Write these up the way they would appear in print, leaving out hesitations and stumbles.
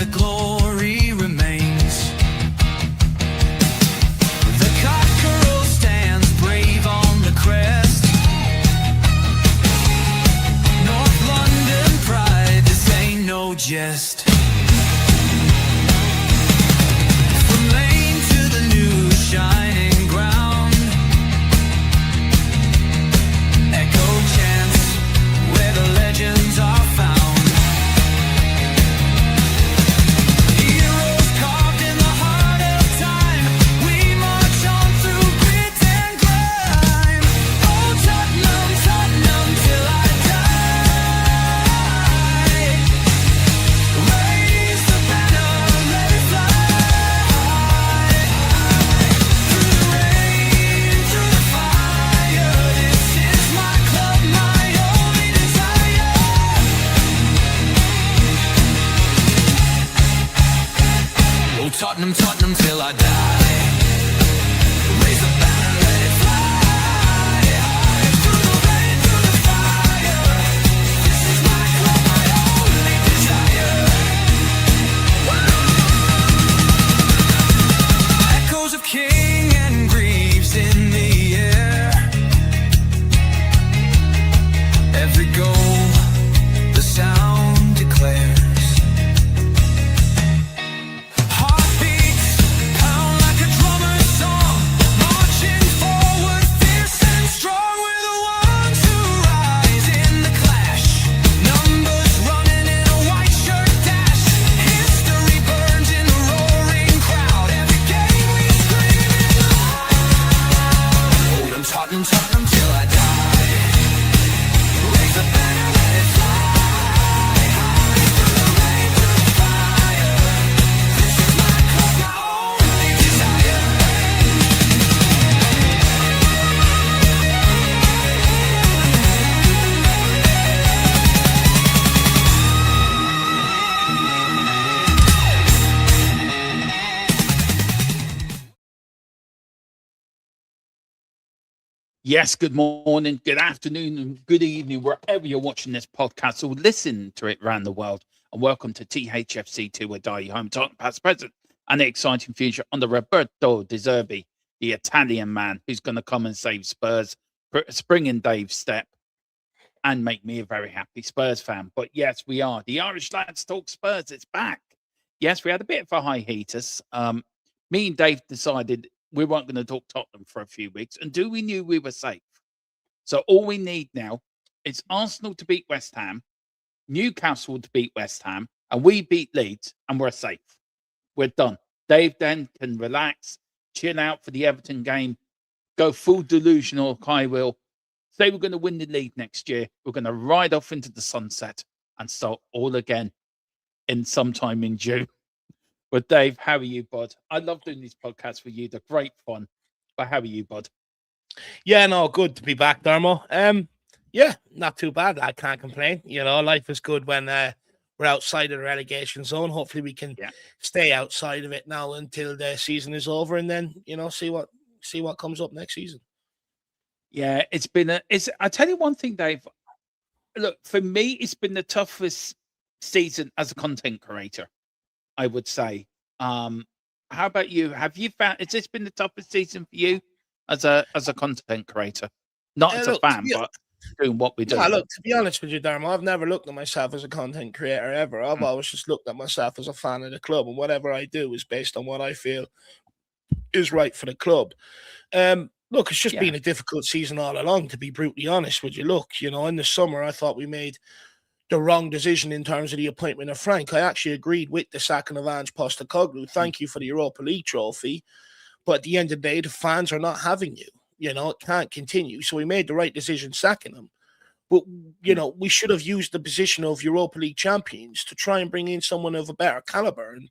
the glory remains. The cockerel stands brave on the crest. North London pride, this ain't no jest. From lane to the new shining ground, echo chants where the legends are found. Heroes carved in the heart of time, we march on through grit and grime. Oh Tottenham, Tottenham till I die. Raise the banner, let it fly. Through the rain, through the fire, this is my club, my only desire. Oh Tottenham, Tottenham till I die. Raise the banner, let it fly. Through the rain, through the fire, this is my club, my only desire. Echoes of King and Greaves in the air. Every goal, the sound declares. Heartbeats pound like a drummer's song, marching forward fierce and strong. We're the ones who rise in the clash. Numbers running in a white shirt dash. History burns in the roaring crowd. Every game we scream it loud. Oh, Tottenham, Tottenham till I die. Raise the banner, let it fly. Through the rain, through the fire, this is my club, my only desire. Yes, good morning, good afternoon, and good evening, wherever you're watching this podcast or listen to it around the world. And welcome to Thfc 2 or Die, your home talk past present and the exciting future under Roberto De Zerbi, the Italian man who's going to come and save Spurs, spring in Dave's step, and make me a very happy Spurs fan. But yes, we are. The Irish Lads Talk Spurs, it's back. Yes, we had a bit of a hiatus. Me and Dave decided we weren't going to talk Tottenham for a few weeks until we knew we were safe. So all we need now is Arsenal to beat West Ham, Newcastle to beat West Ham, and we beat Leeds, and we're safe. We're done. Dave then can relax, chill out for the Everton game, go full delusional, I will. Say we're going to win the league next year. We're going to ride off into the sunset and start all again in sometime in June. But Dave, how are you, bud? I love doing these podcasts with you. They're great fun. But how are you, bud? Yeah, no, good to be back, Dermo. Yeah, not too bad. I can't complain. You know, life is good when we're outside of the relegation zone. Hopefully we can stay outside of it now until the season is over, and then, you know, see what comes up next season. Yeah, I tell you one thing, Dave. Look, for me, it's been the toughest season as a content creator, I would say. How about you? Has this been the toughest season for you as a content creator? Not as a fan, but doing what we do. Yeah, look, to be honest with you, Darmo, I've never looked at myself as a content creator ever. I've always just looked at myself as a fan of the club, and whatever I do is based on what I feel is right for the club. Look, it's just been a difficult season all along, to be brutally honest with you. Look, you know, in the summer, I thought we made the wrong decision in terms of the appointment of Frank. I actually agreed with the sacking of Ange Postecoglou. Thank you for the Europa League trophy. But at the end of the day, the fans are not having you. You know, it can't continue. So we made the right decision sacking him. But, you know, we should have used the position of Europa League champions to try and bring in someone of a better caliber. And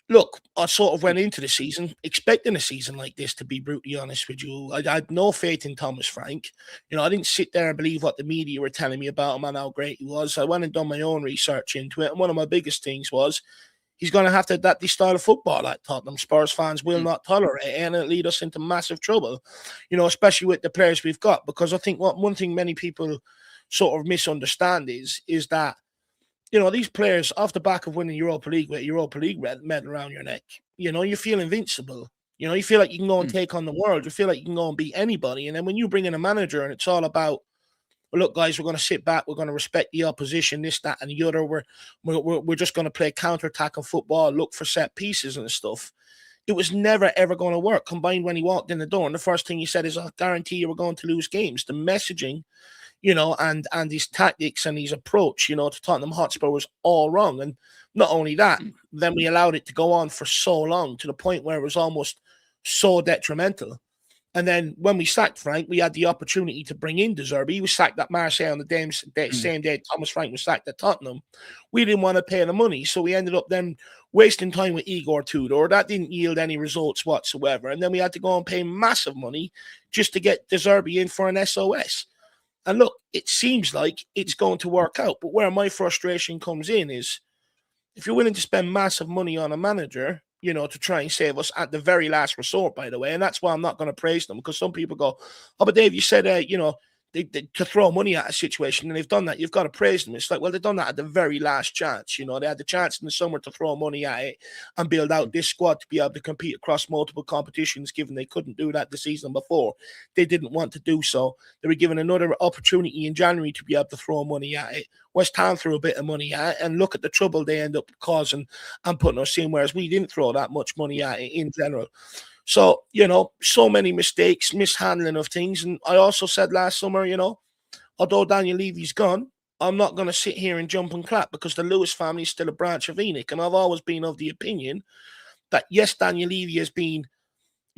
look, I sort of went into the season expecting a season like this, to be brutally honest with you. I had no faith in Thomas Frank. You know, I didn't sit there and believe what the media were telling me about him and how great he was. I went and done my own research into it. And one of my biggest things was he's going to have to adapt the style of football like Tottenham. Spurs fans will not tolerate it, and it'll lead us into massive trouble, you know, especially with the players we've got. Because I think one thing many people sort of misunderstand is that these players off the back of winning Europa League with a Europa League medal around your neck, you feel invincible. You feel like you can go and take on the world. You feel like you can go and beat anybody. And then when you bring in a manager and it's all about, well, look, guys, we're going to sit back. We're going to respect the opposition, this, that, and the other. We're just going to play counter-attacking football, look for set pieces and stuff. It was never, ever going to work. Combined when he walked in the door, and the first thing he said is, I guarantee you we're going to lose games. The messaging, and his tactics and his approach, to Tottenham Hotspur was all wrong. And not only that, then we allowed it to go on for so long to the point where it was almost so detrimental. And then when we sacked Frank, we had the opportunity to bring in De Zerbi. He was sacked at Marseille on the same day Thomas Frank was sacked at Tottenham. We didn't want to pay the money, so we ended up then wasting time with Igor Tudor. That didn't yield any results whatsoever. And then we had to go and pay massive money just to get De Zerbi in for an SOS. And look, it seems like it's going to work out. But where my frustration comes in is, if you're willing to spend massive money on a manager, to try and save us at the very last resort, by the way. And that's why I'm not going to praise them, because some people go, oh, but Dave, you said, they, to throw money at a situation, and they've done that. You've got to praise them. It's like, well, they've done that at the very last chance. They had the chance in the summer to throw money at it and build out this squad to be able to compete across multiple competitions, given they couldn't do that the season before. They didn't want to do so. They were given another opportunity in January to be able to throw money at it. West Ham threw a bit of money at it, and look at the trouble they end up causing and putting us in, whereas we didn't throw that much money at it in general. So, so many mistakes, mishandling of things. And I also said last summer, although Daniel Levy's gone, I'm not going to sit here and jump and clap, because the Lewis family is still a branch of Enoch. And I've always been of the opinion that, yes, Daniel Levy has been,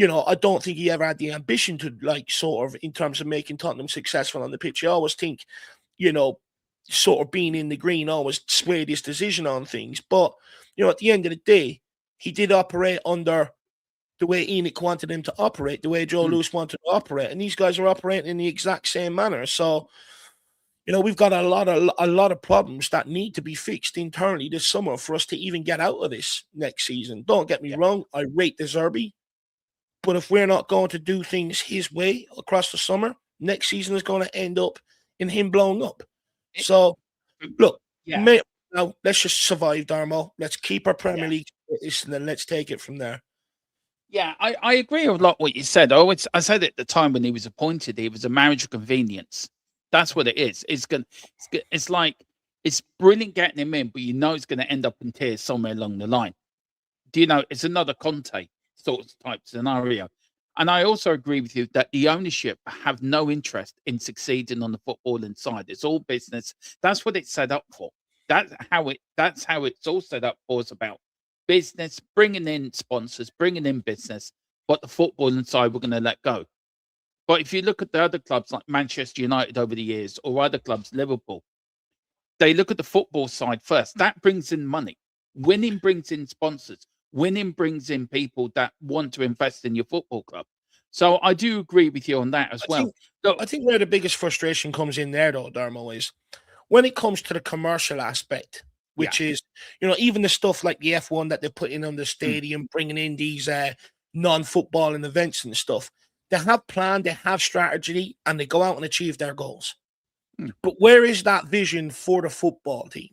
I don't think he ever had the ambition to, sort of, in terms of making Tottenham successful on the pitch. I always think, sort of being in the green always swayed his decision on things. But, at the end of the day, he did operate under the way Enoch wanted him to operate, the way Joe Lewis wanted to operate, and these guys are operating in the exact same manner. So, we've got a lot of problems that need to be fixed internally this summer for us to even get out of this next season. Don't get me wrong, I rate De Zerbi, but if we're not going to do things his way across the summer, next season is going to end up in him blowing up. So, look, now let's just survive, Darmo. Let's keep our Premier League and then let's take it from there. Yeah, I agree with a lot what you said. I said at the time when he was appointed, he was a marriage of convenience. That's what it is. It's like, it's brilliant getting him in, but it's going to end up in tears somewhere along the line. It's another Conte sort of type scenario. And I also agree with you that the ownership have no interest in succeeding on the footballing side. It's all business. That's what it's set up for. That's how it's all set up for. It's about business, bringing in sponsors, bringing in business, but the footballing side we're going to let go. But if you look at the other clubs like Manchester United over the years, or other clubs, Liverpool, they look at the football side first. That brings in money. Winning brings in sponsors. Winning brings in people that want to invest in your football club. So I do agree with you on that as well. I think where the biggest frustration comes in there, though, Darmo, is when it comes to the commercial aspect, which is, even the stuff like the F1 that they're putting on the stadium, bringing in these non-footballing events and stuff. They have plan, they have strategy, and they go out and achieve their goals. But where is that vision for the football team?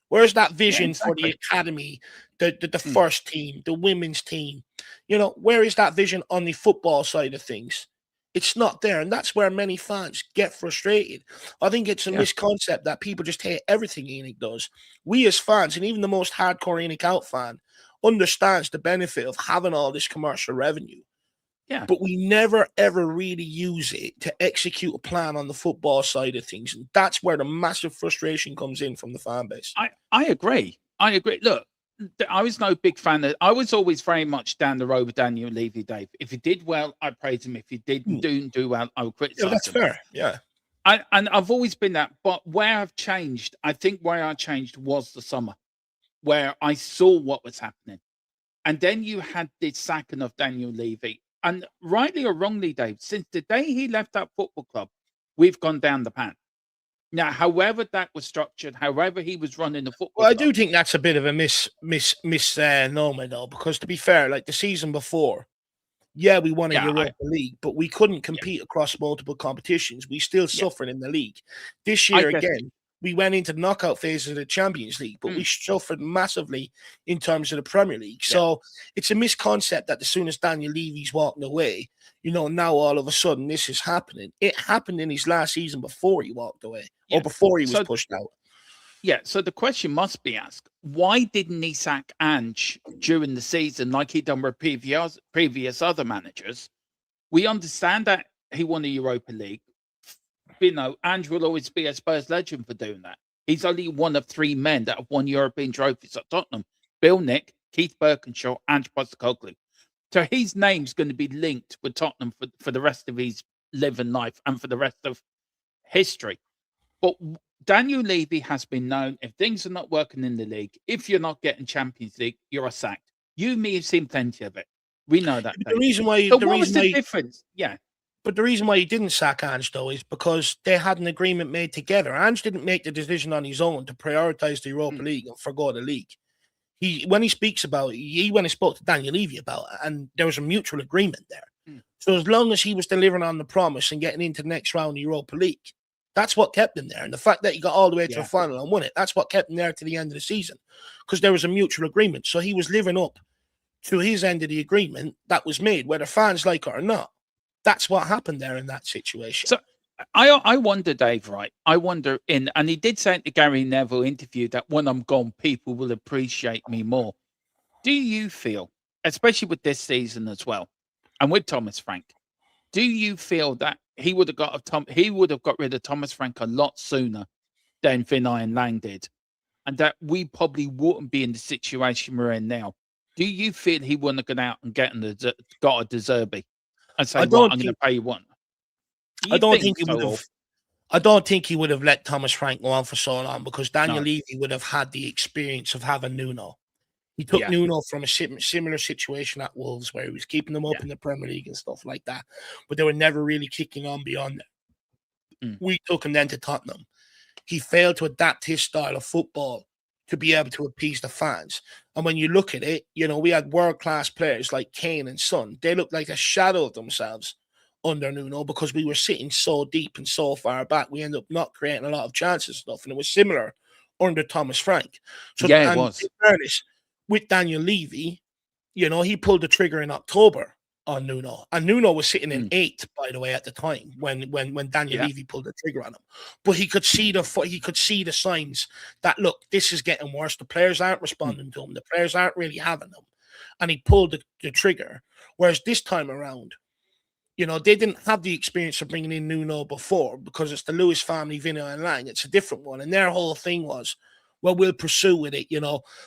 Where's that vision for the academy, the first team, the women's team? Where is that vision on the football side of things? It's not there, and that's where many fans get frustrated. I think it's a misconcept that people just hate everything Enoch does. We as fans, and even the most hardcore Enoch out fan, understands the benefit of having all this commercial revenue. Yeah. But we never, ever really use it to execute a plan on the football side of things. And that's where the massive frustration comes in from the fan base. I agree. Look, I was no big fan of. I was always very much down the road with Daniel Levy, Dave. If he did well, I praise him. If he didn't do well, I would criticize him. That's fair. Yeah. And I've always been that. But where I've changed, I think where I changed was the summer, where I saw what was happening. And then you had the sacking of Daniel Levy. And rightly or wrongly, Dave, since the day he left that football club, we've gone down the pan. Now, however that was structured, however he was running the football club, I do think that's a bit of a misnomer, though, because to be fair, like the season before, we won a Europa League, but we couldn't compete across multiple competitions. We still suffered in the league. This year, again, We went into the knockout phase of the Champions League, but we suffered massively in terms of the Premier League. So it's a misconcept that as soon as Daniel Levy's walking away, now all of a sudden this is happening. It happened in his last season before he walked away or before he was pushed out. Yeah, so the question must be asked, why didn't he sack Ange during the season like he'd done with previous other managers? We understand that he won the Europa League. Ange will always be a Spurs legend for doing that. He's only one of 3 men that have won European trophies at Tottenham. Bill Nick, Keith Birkinshaw, Ange Postecoglou. So his name's going to be linked with Tottenham for the rest of his living life and for the rest of history. But Daniel Levy has been known, if things are not working in the league, if you're not getting Champions League, you're sacked. You and me have seen plenty of it. We know that. The reason why... So what was the difference? Yeah. But the reason why he didn't sack Ange, though, is because they had an agreement made together. Ange didn't make the decision on his own to prioritise the Europa League and forgo the league. When he speaks about it, he went and spoke to Daniel Levy about it, and there was a mutual agreement there. So as long as he was delivering on the promise and getting into the next round of the Europa League, that's what kept him there. And the fact that he got all the way to the final and won it, that's what kept him there to the end of the season, because there was a mutual agreement. So he was living up to his end of the agreement that was made, whether fans like it or not. That's what happened there in that situation. So I wonder, Dave, right? I wonder and he did say in the Gary Neville interview that when I'm gone, people will appreciate me more. Do you feel, especially with this season as well, and with Thomas Frank, do you feel that he would have got rid of Thomas Frank a lot sooner than Vinay and Lang did, and that we probably wouldn't be in the situation we're in now? Do you feel he wouldn't have gone out and got a De Zerbi and say, I'm going to pay you one? I don't think he would have. I don't think he would have let Thomas Frank go on for so long, because Daniel Levy would have had the experience of having Nuno. He took Nuno from a similar situation at Wolves, where he was keeping them up in the Premier League and stuff like that, but they were never really kicking on beyond that. We took him then to Tottenham. He failed to adapt his style of football to be able to appease the fans. And when you look at it, we had world-class players like Kane and Son. They looked like a shadow of themselves under Nuno, because we were sitting so deep and so far back. We ended up not creating a lot of chances and stuff. And it was similar under Thomas Frank. So it was. In fairness, with Daniel Levy, he pulled the trigger in October on Nuno. And Nuno was sitting in 8th, by the way, at the time when Daniel Levy pulled the trigger on him. But he could see the signs that, look, this is getting worse. The players aren't responding to him. The players aren't really having them. And he pulled the trigger. Whereas this time around, they didn't have the experience of bringing in Nuno before, because it's the Lewis family, Vinay and Lang. It's a different one. And their whole thing was, well, we'll pursue with it,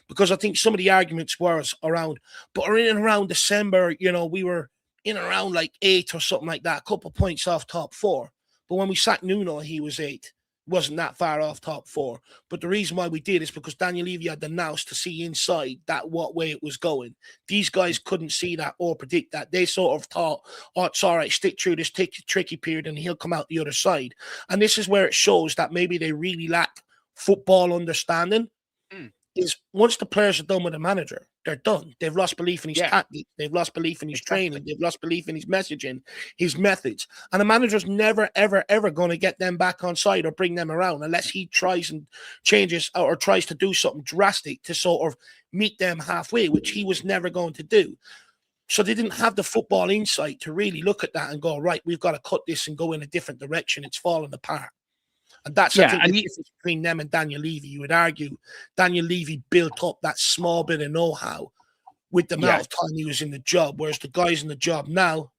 because I think some of the arguments were around, but in and around December, we were in and around like 8 or something like that, a couple of points off top 4. But when we sacked Nuno, he was 8. Wasn't that far off top 4. But the reason why we did is because Daniel Levy had the nous to see inside that what way it was going. These guys couldn't see that or predict that. They sort of thought, oh, it's all right, stick through this tricky period and he'll come out the other side. And this is where it shows that maybe they really lack football understanding. Is once the players are done with the manager, they're done. They've lost belief in his tactics. They've lost belief in his training. They've lost belief in his messaging, his methods. And the manager's never, ever, ever going to get them back on side or bring them around unless he tries and changes or tries to do something drastic to sort of meet them halfway, which he was never going to do. So they didn't have the football insight to really look at that and go, right, we've got to cut this and go in a different direction. It's falling apart. And that's I think the difference between them and Daniel Levy. You would argue Daniel Levy built up that small bit of know-how with the amount of time he was in the job, whereas the guys in the job now,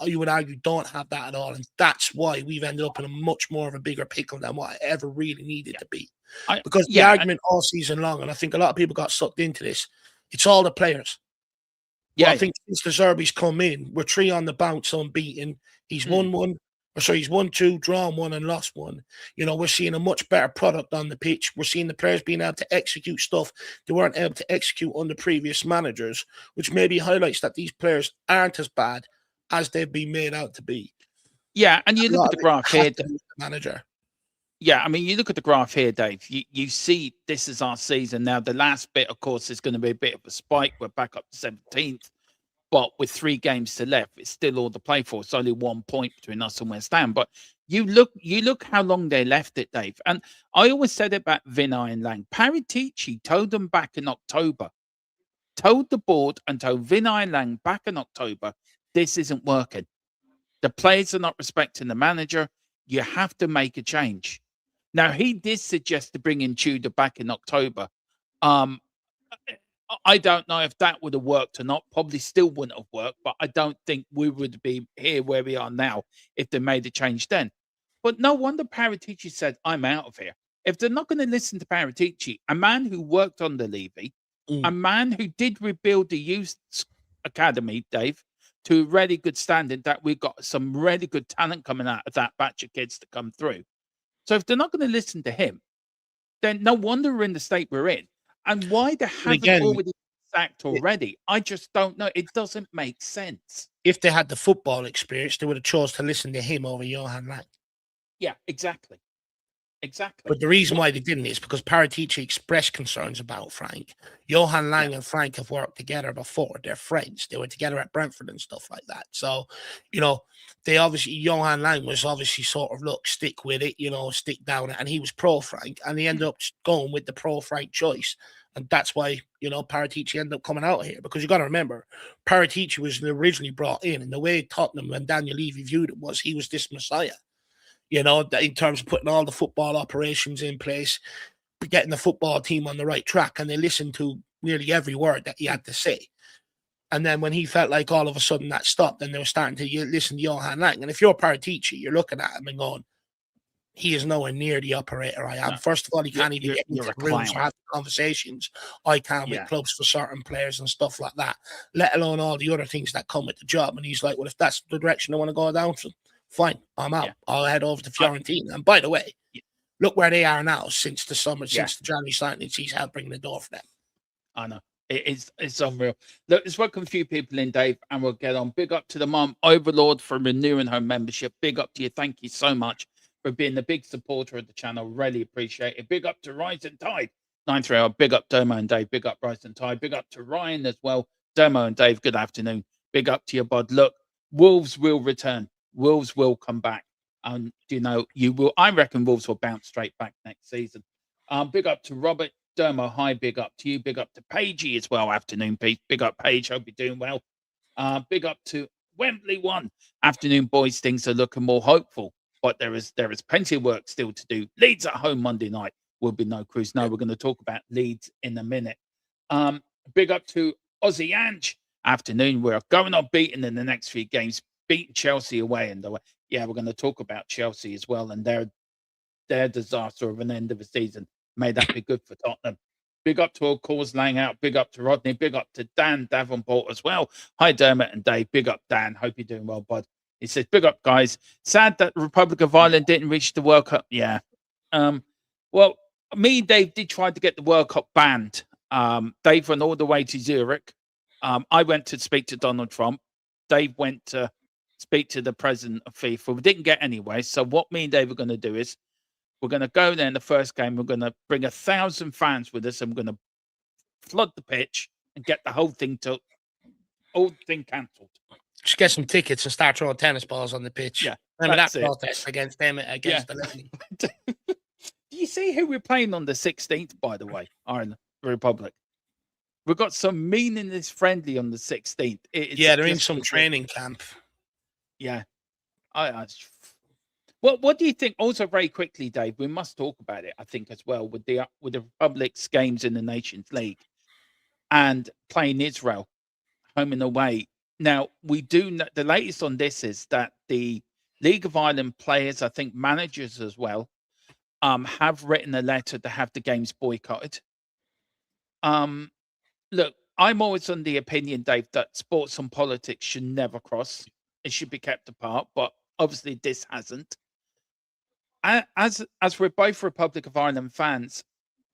you would argue, don't have that at all. And that's why we've ended up in a much more of a bigger pickle than what it ever really needed to be. Because the argument all season long, and I think a lot of people got sucked into this, it's all the players. I think since De Zerbi's come in, we're 3 on the bounce unbeaten. He's won 1. So he's won 2, drawn 1, and lost 1. We're seeing a much better product on the pitch. We're seeing the players being able to execute stuff they weren't able to execute under previous managers, which maybe highlights that these players aren't as bad as they've been made out to be. Yeah, and you look at the graph here. Manager. Yeah, I mean, you look at the graph here, Dave. You see this is our season. Now, the last bit, of course, is going to be a bit of a spike. We're back up to 17th. But with 3 games to left, it's still all to play for. It's only 1 point between us and West Ham. But You look how long they left it, Dave. And I always said about Vinay and Lang. Paratici told them back in October, told the board and told Vinay and Lang back in October, this isn't working. The players are not respecting the manager. You have to make a change. Now, he did suggest to bring in Tudor back in October. Um, I don't know if that would have worked or not. Probably still wouldn't have worked, but I don't think we would be here where we are now if they made a change then. But no wonder Paratici said, I'm out of here. If they're not going to listen to Paratici, a man who worked on the Levy, a man who did rebuild the youth academy, Dave, to a really good standing, that we've got some really good talent coming out of that batch of kids to come through. So if they're not going to listen to him, then no wonder we're in the state we're in. And why they haven't already sacked already, I just don't know. It doesn't make sense. If they had the football experience, they would have chose to listen to him over Johan Lang. Yeah, exactly. Exactly. But the reason why they didn't is because Paratici expressed concerns about Frank. Johan Lang and Frank have worked together before. They're friends. They were together at Brentford and stuff like that. So, they obviously, Johan Lang was obviously sort of, look, stick with it, stick down it. And he was pro-Frank. And he ended up going with the pro-Frank choice. And that's why, Paratici ended up coming out here. Because you got to remember, Paratici was originally brought in. And the way Tottenham and Daniel Levy viewed it was he was this messiah. In terms of putting all the football operations in place, getting the football team on the right track, and they listened to nearly every word that he had to say. And then when he felt like all of a sudden that stopped, then they were starting to listen to Johan Lang. And if you're Paratici, you're looking at him and going, he is nowhere near the operator I am. No. First of all, he can't even get into rooms or have conversations I can with clubs for certain players and stuff like that, let alone all the other things that come with the job. And he's like, well, if that's the direction I want to go down to, fine, I'm out. I'll head over to Fiorentina. And by the way, look where they are now since the summer, since the January signings. He's helped bring the door for them. I know. It's unreal. Look, let's welcome a few people in, Dave, and we'll get on. Big up to the Mum Overlord for renewing her membership. Big up to you. Thank you so much for being a big supporter of the channel. Really appreciate it. Big up to Rise and Tide 930. Big up Domo and Dave. Big up Rise and Tide. Big up to Ryan as well. Domo and Dave, good afternoon. Big up to you, bud. Look, Wolves will return. Wolves will come back. And you will. I reckon Wolves will bounce straight back next season. Big up to Robert. Dermo, hi, big up to you. Big up to Pagey as well. Afternoon, Pete. Big up, Paige. Hope you're doing well. Big up to Wembley 1. Afternoon, boys. Things are looking more hopeful, but there is plenty of work still to do. Leeds at home Monday night will be no cruise. No, we're going to talk about Leeds in a minute. Big up to Aussie Ange. Afternoon, we're going on beating in the next few games, beating Chelsea away. And we're going to talk about Chelsea as well and their disaster of an end of the season. May that be good for Tottenham. Big up to all calls laying out. Big up to Rodney. Big up to Dan Davenport as well. Hi, Dermot and Dave. Big up, Dan. Hope you're doing well, bud. He says, big up, guys. Sad that the Republic of Ireland didn't reach the World Cup. Yeah. Well, me and Dave did try to get the World Cup banned. Dave went all the way to Zurich. I went to speak to Donald Trump. Dave went to speak to the president of FIFA. We didn't get anywhere. So what me and Dave are going to do is we're going to go there in the first game. We're going to bring 1,000 fans with us. And we're going to flood the pitch and get the whole thing cancelled. Just get some tickets and start throwing tennis balls on the pitch. Yeah, remember that protest against them against the Levy. Do you see who we're playing on the 16th? By the way, Ireland Republic. We've got some meaningless friendly on the 16th. They're in some training camp. Yeah, What do you think? Also, very quickly, Dave, we must talk about it. I think as well with the Republic's games in the Nations League and playing Israel home and away. Now we do know, the latest on this is that the League of Ireland players, I think managers as well, have written a letter to have the games boycotted. Look, I'm always on the opinion, Dave, that sports and politics should never cross. It should be kept apart, but obviously this hasn't. As we're both Republic of Ireland fans,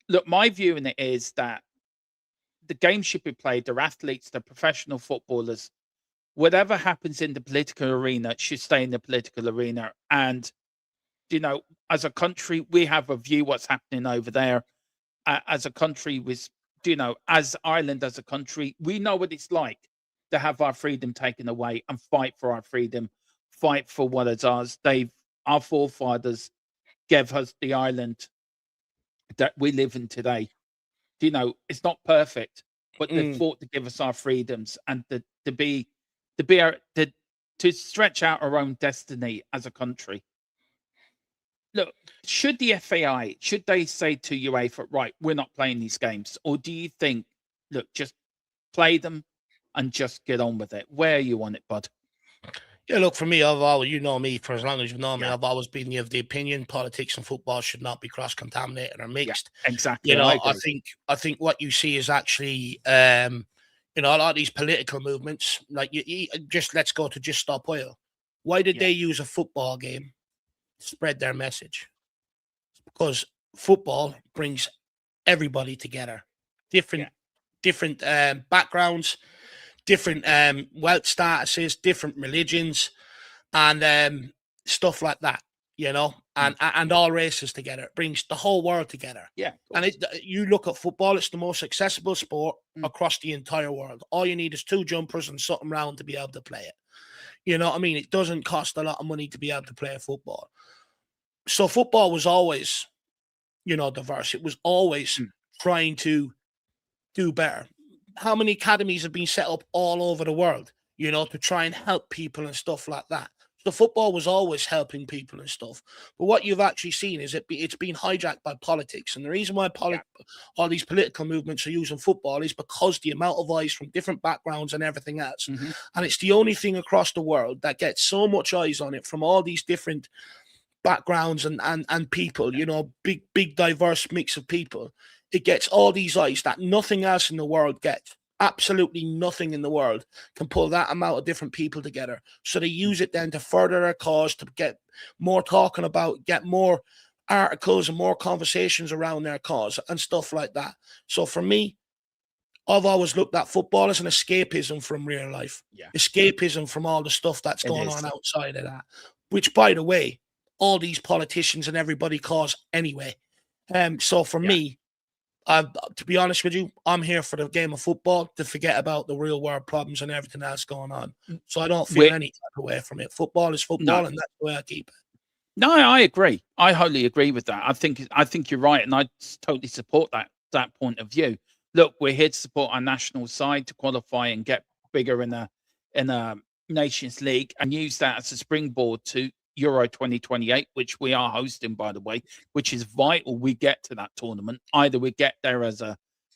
look, my view in it is that the game should be played. They're athletes, they're professional footballers. Whatever happens in the political arena, it should stay in the political arena. And, as a country, we have a view what's happening over there. As a country, as Ireland, as a country, we know what it's like to have our freedom taken away and fight for our freedom, fight for what is ours. Dave, our forefathers gave us the island that we live in today. You know, it's not perfect, but they fought to give us our freedoms and to be our to stretch out our own destiny as a country. Look, should the FAI should they say to UEFA, right, we're not playing these games, or do you think, look, just play them and just get on with it? Where are you on it, bud? Yeah, look, for me, I've always, you know me, for as long as you've known me, Yeah, I've always been of the opinion politics and football should not be cross-contaminated or yeah, mixed. You exactly. I know, agree. I think what you see is actually, you know, a lot of these political movements, like just let's go to Just Stop Oil. Why did Yeah, they use a football game to spread their message? Because football brings everybody together, yeah, different different backgrounds, different wealth statuses, different religions, and stuff like that, you know, mm, and all races together. It brings the whole world together. yeah, of And course. you look at football; it's the most accessible sport Mm, across the entire world. All you need is two jumpers and something round to be able to play it. You know what I mean? It doesn't cost a lot of money to be able to play football. So football was always, you know, diverse. It was always mm, trying to do better. How many academies have been set up all over the world, you know, to try and help people and stuff like that? So football was always helping people and stuff. But what you've actually seen is it's been hijacked by politics. And the reason why yeah, all these political movements are using football is because the amount of eyes from different backgrounds and everything else. hmm, And it's the only thing across the world that gets so much eyes on it from all these different backgrounds and people, yeah, you know, big diverse mix of people. It gets all these eyes that nothing else in the world gets. Absolutely nothing in the world can pull that amount of different people together. So they mm, use it then to further their cause, to get more talking about, get more articles and more conversations around their cause and stuff like that. So for me, I've always looked at football as an escapism from real life, yeah. escapism from all the stuff that's It going on is. outside of that, which, by the way, all these politicians and everybody cause anyway. So for Yeah. me, to be honest with you, I'm here for the game of football to forget about the real world problems and everything else going on. Mm, So I don't feel We're any type of way from it. Football is no, football, and that's the way I keep it. no, I agree. I wholly agree with that. I think you're right, and totally support that point of view. Look, we're here to support our national side to qualify and get bigger in a Nations League, and use that as a springboard to Euro 2028, which we are hosting, by the way, which is vital. We get to that tournament. Either we get there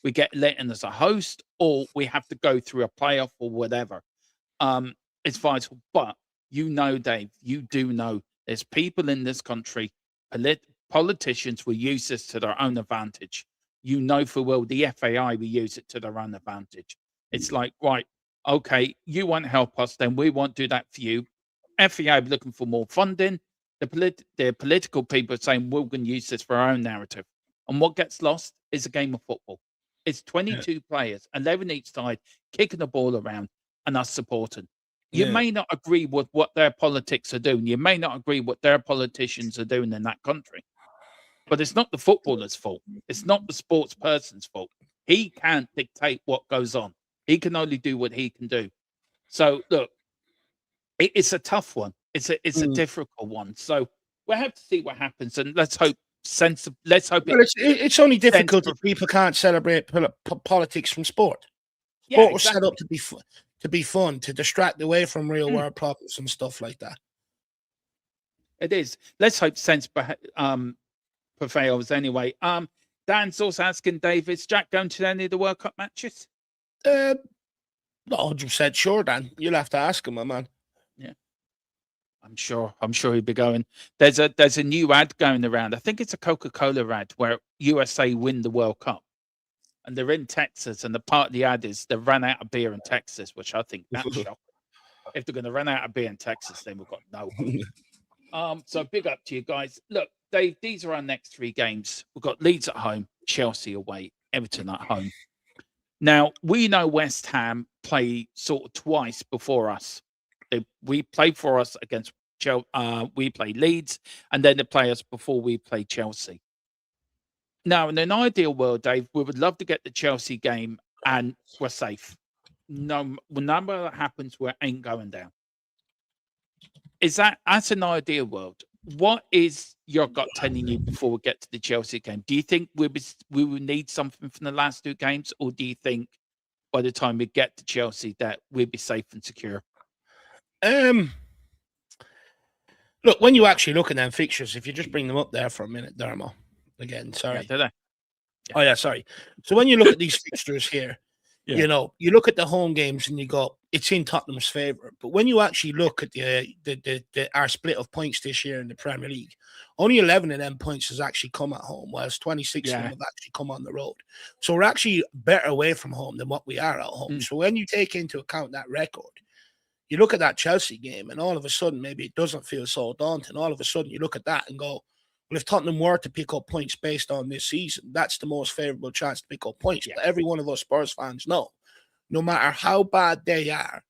we get let in as a host, or we have to go through a playoff or whatever. Um, it's vital. But you know, Dave, you do know there's people in this country, politicians will use this to their own advantage. You know, for well, the FAI will use it to their own advantage. It's like, right, okay, you won't help us, then we won't do that for you. FAI are looking for more funding. The political people are saying we're going to use this for our own narrative. And what gets lost is a game of football. It's Yeah, 22 players, 11 each side, kicking the ball around and us supporting. You yeah, may not agree with what their politics are doing. You may not agree what their politicians are doing in that country, but it's not the footballer's fault. It's not the sports person's fault. He can't dictate what goes on. He can only do what he can do. So look, it's a tough one. It's a mm. difficult one. So we'll have to see what happens, and let's hope sensible. Let's hope Well, it it's only difficult sensible. if people can't separate politics from sport. Yeah, Sport was set up exactly. to be fun, to distract away from real Mm, world problems and stuff like that. it is. Let's hope sense prevails anyway. Dan's also asking Dave, is Jack going to any of the World Cup matches? Uh, Not 100% sure, Dan. You'll have to ask him, my man. Yeah, I'm sure. I'm sure he'll be going. There's a new ad going around. I think it's a Coca-Cola ad where USA win the World Cup, and they're in Texas, and the part of the ad is they ran out of beer in Texas, which I think that's shocking. If they're going to run out of beer in Texas, then we've got no hope. So big up to you guys. Look, Dave, these are our next three games. We've got Leeds at home, Chelsea away, Everton at home. Now, we know West Ham play sort of twice before us. We play for us against Chelsea, we play Leeds, and then they play us before we play Chelsea. Now, in an ideal world, Dave, we would love to get the Chelsea game and we're safe. No matter what happens, we ain't going down. That's an ideal world? what is your gut telling you before we get to the Chelsea game? Do you think we will need something from the last two games, or do you think by the time we get to Chelsea that we'll be safe and secure? Look, when you actually look at them fixtures, if you just bring them up there for a minute, Dermo, again, Yeah, sorry. do they? Oh, yeah, sorry. So when you look at these fixtures here, Yeah. you know, you look at the home games and you go, it's in Tottenham's favour. But when you actually look at our split of points this year in the Premier League, only 11 of them points has actually come at home, whilst 26 of Yeah. them have actually come on the road. So we're actually better away from home than what we are at home. Mm. So when you take into account that record, you look at that Chelsea game and all of a sudden maybe it doesn't feel so daunting. All of a sudden you look at that and go, well, if Tottenham were to pick up points based on this season, that's the most favourable chance to pick up points. Yeah. But every one of us Spurs fans know, no matter how bad they are,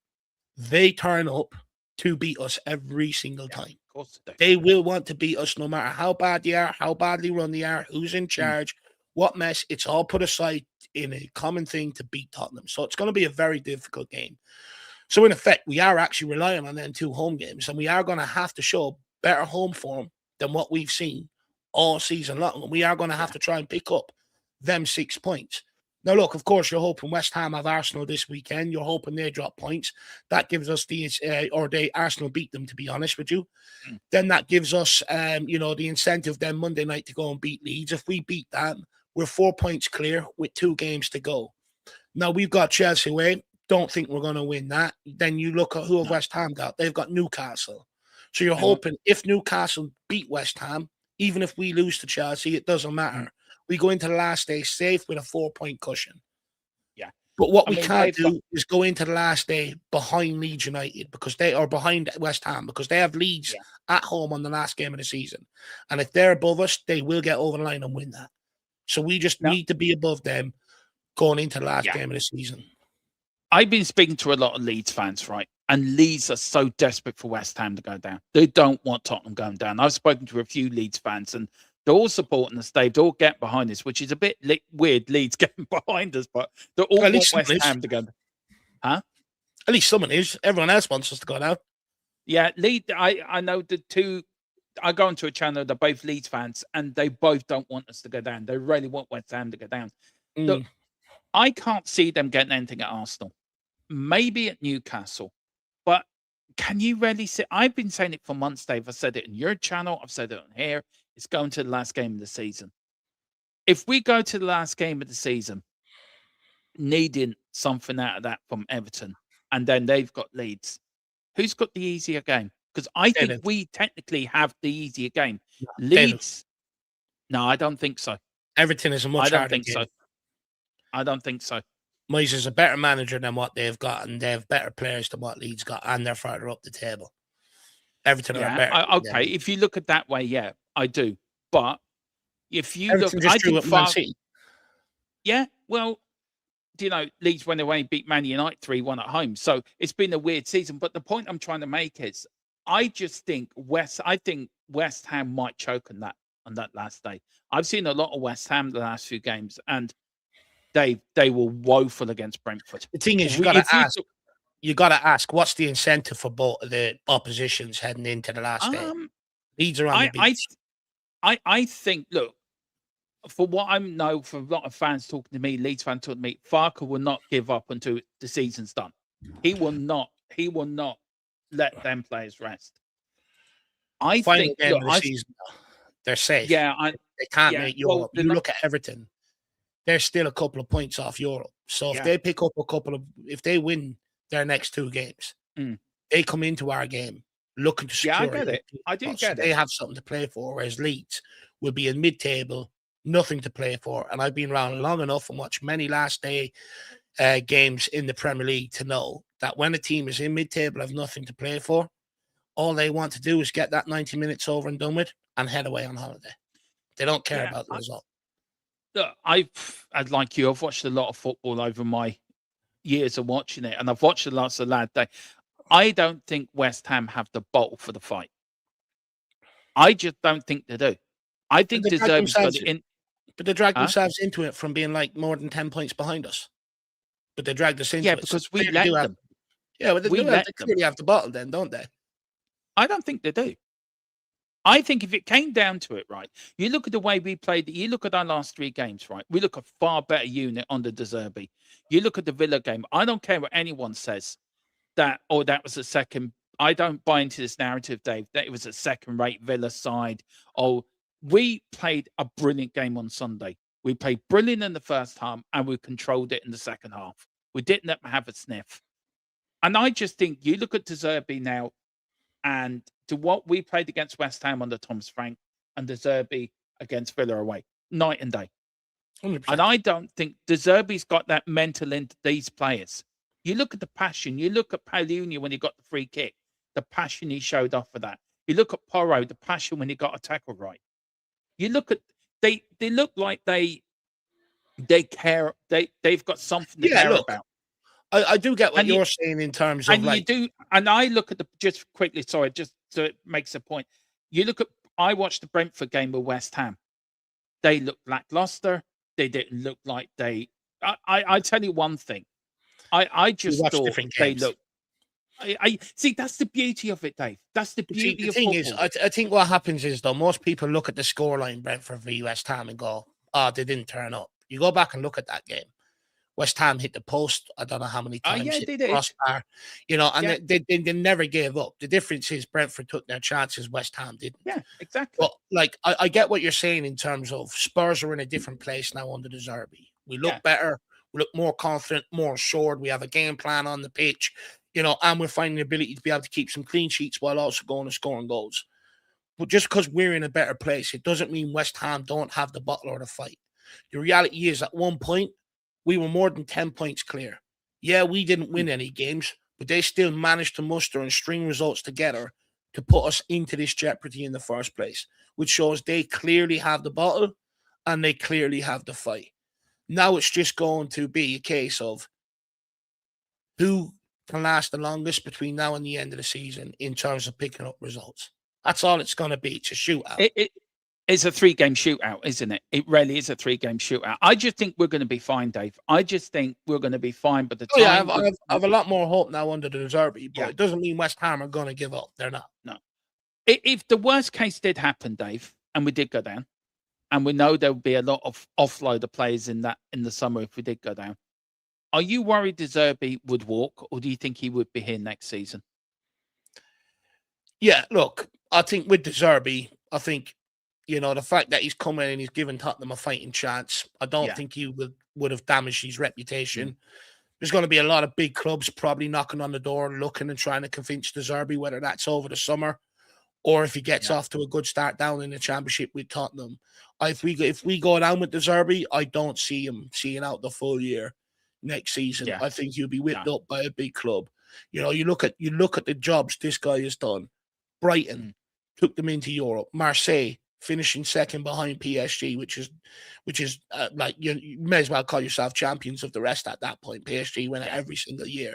they turn up to beat us every single time. Of course they do. They will want to beat us no matter how bad they are, how badly run they are, who's in charge, what mess. It's all put aside in a common thing to beat Tottenham. So it's going to be a very difficult game. So in effect, we are actually relying on them two home games, and we are going to have to show better home form than what we've seen all season long. And we are going to have to try and pick up them 6 points. Now, look, of course, you're hoping West Ham have Arsenal this weekend. You're hoping they drop points. That gives us Arsenal beat them, to be honest with you. Then that gives us, the incentive then Monday night to go and beat Leeds. If we beat them, we're 4 points clear with 2 games to go. Now, we've got Chelsea away. Don't think we're going to win that. Then you look at who have West Ham got. They've got Newcastle. So you're hoping if Newcastle beat West Ham, even if we lose to Chelsea, it doesn't matter. We go into the last day safe with a 4-point cushion. Yeah. But what we can't do is go into the last day behind Leeds United because they are behind West Ham because they have Leeds at home on the last game of the season. And if they're above us, they will get over the line and win that. So we just need to be above them going into the last game of the season. I've been speaking to a lot of Leeds fans, right? And Leeds are so desperate for West Ham to go down. They don't want Tottenham going down. I've spoken to a few Leeds fans and they're all supporting us. They all get behind us, which is a bit weird, Leeds getting behind us, but they all want West Ham to go down. Huh? At least someone is. Everyone else wants us to go down. Yeah, Leeds, I know the two. I go into a channel, they're both Leeds fans, and they both don't want us to go down. They really want West Ham to go down. Look, I can't see them getting anything at Arsenal. Maybe at Newcastle. But can you really say? I've been saying it for months, Dave. I said it on your channel. I've said it on here. It's going to the last game of the season. If we go to the last game of the season, needing something out of that from Everton, and then they've got Leeds, who's got the easier game? Because I think we technically have the easier game. Leeds, no, I don't think so. Everton is a much harder game. So. I don't think so. Moyes is a better manager than what they've got, and they have better players than what Leeds got, and they're further up the table. Everton are better. Okay, if you look at that way, yeah, I do. But if you Everton look, I think think yeah, well, Leeds went away and beat Man United 3-1 at home. So it's been a weird season. But the point I'm trying to make is I just think West Ham might choke on that last day. I've seen a lot of West Ham the last few games, and they were woeful against Brentford. The thing is, you got to ask, what's the incentive for both of the oppositions heading into the last day? Leeds are on the beach. I think, look, for what I know from a lot of fans talking to me, Leeds fans talking to me, Farke will not give up until the season's done. He will not let them players rest. I think they're safe. Yeah, they can't make Europe. You look at Everton, they're still a couple of points off Europe. So if they pick up if they win their next 2 games, they come into our game looking to secure. Yeah, I get it. I do get it. They have something to play for, whereas Leeds will be in mid-table, nothing to play for. And I've been around long enough and watched many last day games in the Premier League to know that when a team is in mid-table, have nothing to play for, all they want to do is get that 90 minutes over and done with and head away on holiday. They don't care about the result. Look, I'd like you. I've watched a lot of football over my years of watching it, and I've watched the lots of last day. I don't think West Ham have the bottle for the fight. I just don't think they do. I think But they dragged themselves into it from being like more than 10 points behind us. But they dragged us into it. Yeah, because we let them. But they clearly have the bottle then, don't they? I don't think they do. I think if it came down to it, right, you look at the way we played, you look at our last 3 games, right, we look a far better unit under De Zerbi. You look at the Villa game, I don't care what anyone says that, oh, that was a second. I don't buy into this narrative, Dave, that it was a second-rate Villa side. Oh, we played a brilliant game on Sunday. We played brilliant in the first half and we controlled it in the second half. We didn't let them have a sniff. And I just think you look at De Zerbi now and to what we played against West Ham under Thomas Frank and De Zerbi against Villa away, night and day. 100%. And I don't think De Zerbi's got that mental into these players. You look at the passion. You look at Pagliuca when he got the free kick, the passion he showed off for that. You look at Porro, the passion when he got a tackle right. You look at they look like they care. They've got something to care about. I do get what And you're saying in terms of And you do, and I look at just quickly, sorry, just so it makes a point. You look at, I watched the Brentford game with West Ham. They looked lackluster. They didn't look like I tell you one thing. I just thought they looked. I see. That's the beauty of it, Dave. That's the beauty of football. The thing is, I think what happens is, though, most people look at the scoreline, Brentford v West Ham, and go, "Oh, they didn't turn up." You go back and look at that game. West Ham hit the post. I don't know how many times. Yeah, they did. Crossbar, and they never gave up. The difference is Brentford took their chances. West Ham didn't. Yeah, exactly. But I get what you're saying in terms of Spurs are in a different place now under De Zerbi. We look better. We look more confident, more assured. We have a game plan on the pitch, and we're finding the ability to be able to keep some clean sheets while also going and scoring goals. But just because we're in a better place, it doesn't mean West Ham don't have the battle or the fight. The reality is, at one point, we were more than 10 points clear. Yeah, we didn't win any games, but they still managed to muster and string results together to put us into this jeopardy in the first place, which shows they clearly have the battle and they clearly have the fight. Now it's just going to be a case of who can last the longest between now and the end of the season in terms of picking up results. That's all it's going to be. It's a shootout. It's a 3-game shootout, isn't it? It really is a 3-game shootout. I just think we're going to be fine, Dave. I just think we're going to be fine. But I have a lot more hope now under the Zerbi, but it doesn't mean West Ham are going to give up. They're not. No. If the worst case did happen, Dave, and we did go down, and we know there would be a lot of offload of players in the summer if we did go down, are you worried De Zerbi would walk, or do you think he would be here next season? Yeah, look, I think with De Zerbi, the fact that he's come in and he's given Tottenham a fighting chance, I don't think he would have damaged his reputation. There's going to be a lot of big clubs probably knocking on the door, looking and trying to convince De Zerbi, whether that's over the summer or if he gets off to a good start down in the Championship with Tottenham. If we go down with De Zerbi, I don't see him seeing out the full year next season. I think he'll be whipped up by a big club. You look at the jobs this guy has done. Brighton took them into Europe. Marseille finishing second behind PSG, which is you may as well call yourself champions of the rest at that point. PSG win it every single year.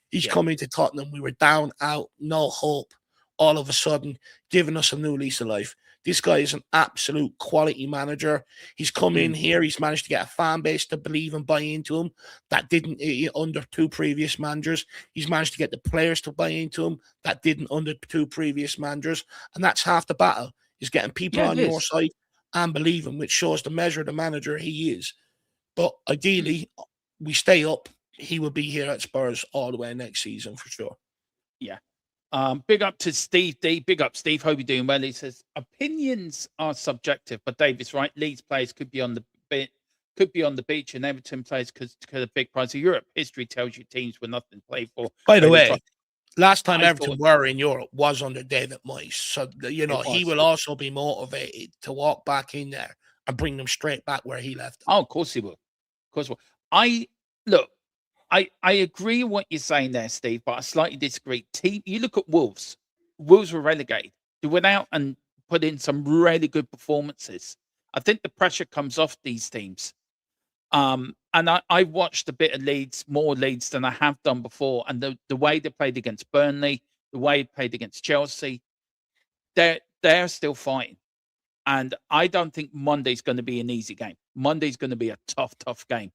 He's coming to Tottenham. We were down, out, no hope. All of a sudden, giving us a new lease of life. This guy is an absolute quality manager. He's come in here. He's managed to get a fan base to believe and buy into him that didn't under 2 previous managers. He's managed to get the players to buy into him that didn't under 2 previous managers. And that's half the battle, is getting people on your side and believing, which shows the measure of the manager he is. But ideally, we stay up. He will be here at Spurs all the way next season for sure. Yeah. Big up to Steve D. Big up, Steve. Hope you're doing well. He says opinions are subjective, but David's right. Leeds players could be on the beach, and Everton players could a big prize of Europe. History tells you teams with nothing to play for. By the way, last time Everton were in Europe was under David Moyes, so he will also be motivated to walk back in there and bring them straight back where he left them. Oh, of course he will. Of course he will. I agree with what you're saying there, Steve, but I slightly disagree. You look at Wolves. Wolves were relegated. They went out and put in some really good performances. I think the pressure comes off these teams. And I watched a bit of Leeds, more Leeds than I have done before. And the way they played against Burnley, the way they played against Chelsea, they're still fighting. And I don't think Monday's going to be an easy game. Monday's going to be a tough game.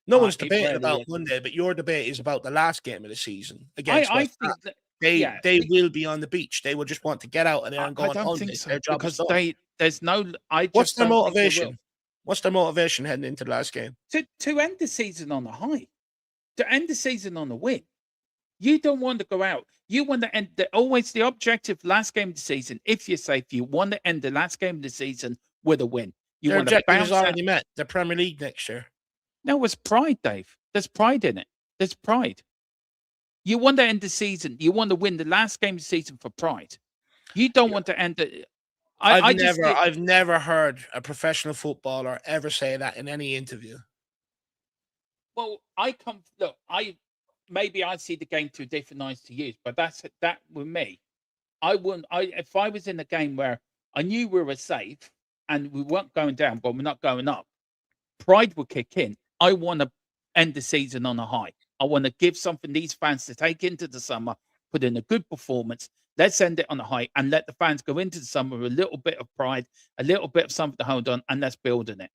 No one's debating about Monday, but your debate is about the last game of the season against West Ham. they will be on the beach. They will just want to get out of there and go I on don't think holiday. so Their job is because done. there's no. I What's just their don't think they will. motivation? What's their motivation heading into the last game? To end the season on a high, to end the season on a win. You don't want to go out. You want to end always the objective last game of the season. If you're safe, you want to end the last game of the season with a win. You Their want to objective is bounce out. already met. The Premier League next year. No, it's pride, Dave. There's pride in it. There's pride. You want to end the season. You want to win the last game of the season for pride. You don't want to end it. I've never heard a professional footballer ever say that in any interview. Well, maybe I see the game through different eyes to you, but that with me. I wouldn't. If I was in a game where I knew we were safe and we weren't going down, but we're not going up, pride would kick in. I want to end the season on a high. I want to give something these fans to take into the summer, put in a good performance. Let's end it on a high and let the fans go into the summer with a little bit of pride, a little bit of something to hold on, and let's build on it.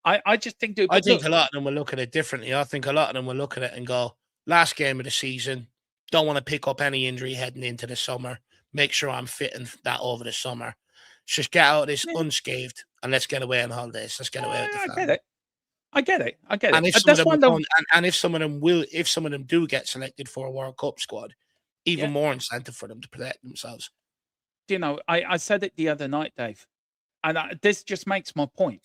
I just think, dude. I think a lot of them will look at it differently. I think a lot of them will look at it and go, last game of the season, don't want to pick up any injury heading into the summer. Make sure I'm fitting that over the summer. Just get out of this unscathed and let's get away on holidays. Let's get away with the family. I get it. And if some of them do get selected for a World Cup squad, even more incentive for them to protect themselves. You know, I said it the other night, Dave, and this just makes my point.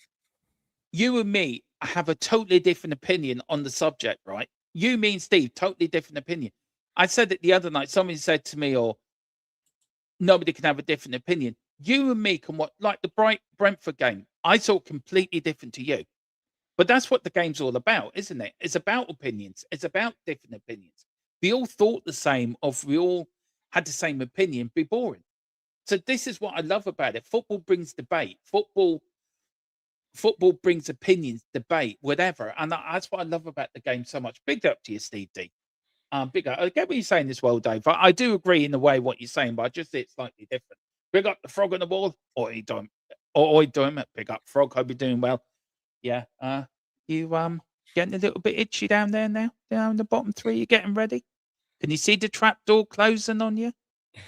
You and me have a totally different opinion on the subject, right? You, me, and Steve, totally different opinion. I said it the other night. Somebody said to me, or nobody can have a different opinion. You and me can watch, like the Brentford game. I saw completely different to you. But that's what the game's all about, isn't it? It's about opinions. It's about different opinions. If we all thought the same, or if we all had the same opinion, it'd be boring. So this is what I love about it. Football brings debate. Football brings opinions, debate, whatever. And that's what I love about the game so much. Big up to you, Steve D. Big up. I get what you're saying as well, Dave. I do agree in a way what you're saying, but I just see it slightly different. Big up the frog on the wall, or you don't. Or you doing it. Big up frog. Hope you're doing well. Yeah. You getting a little bit itchy down there now? Down the bottom three, you getting ready? Can you see the trap door closing on you?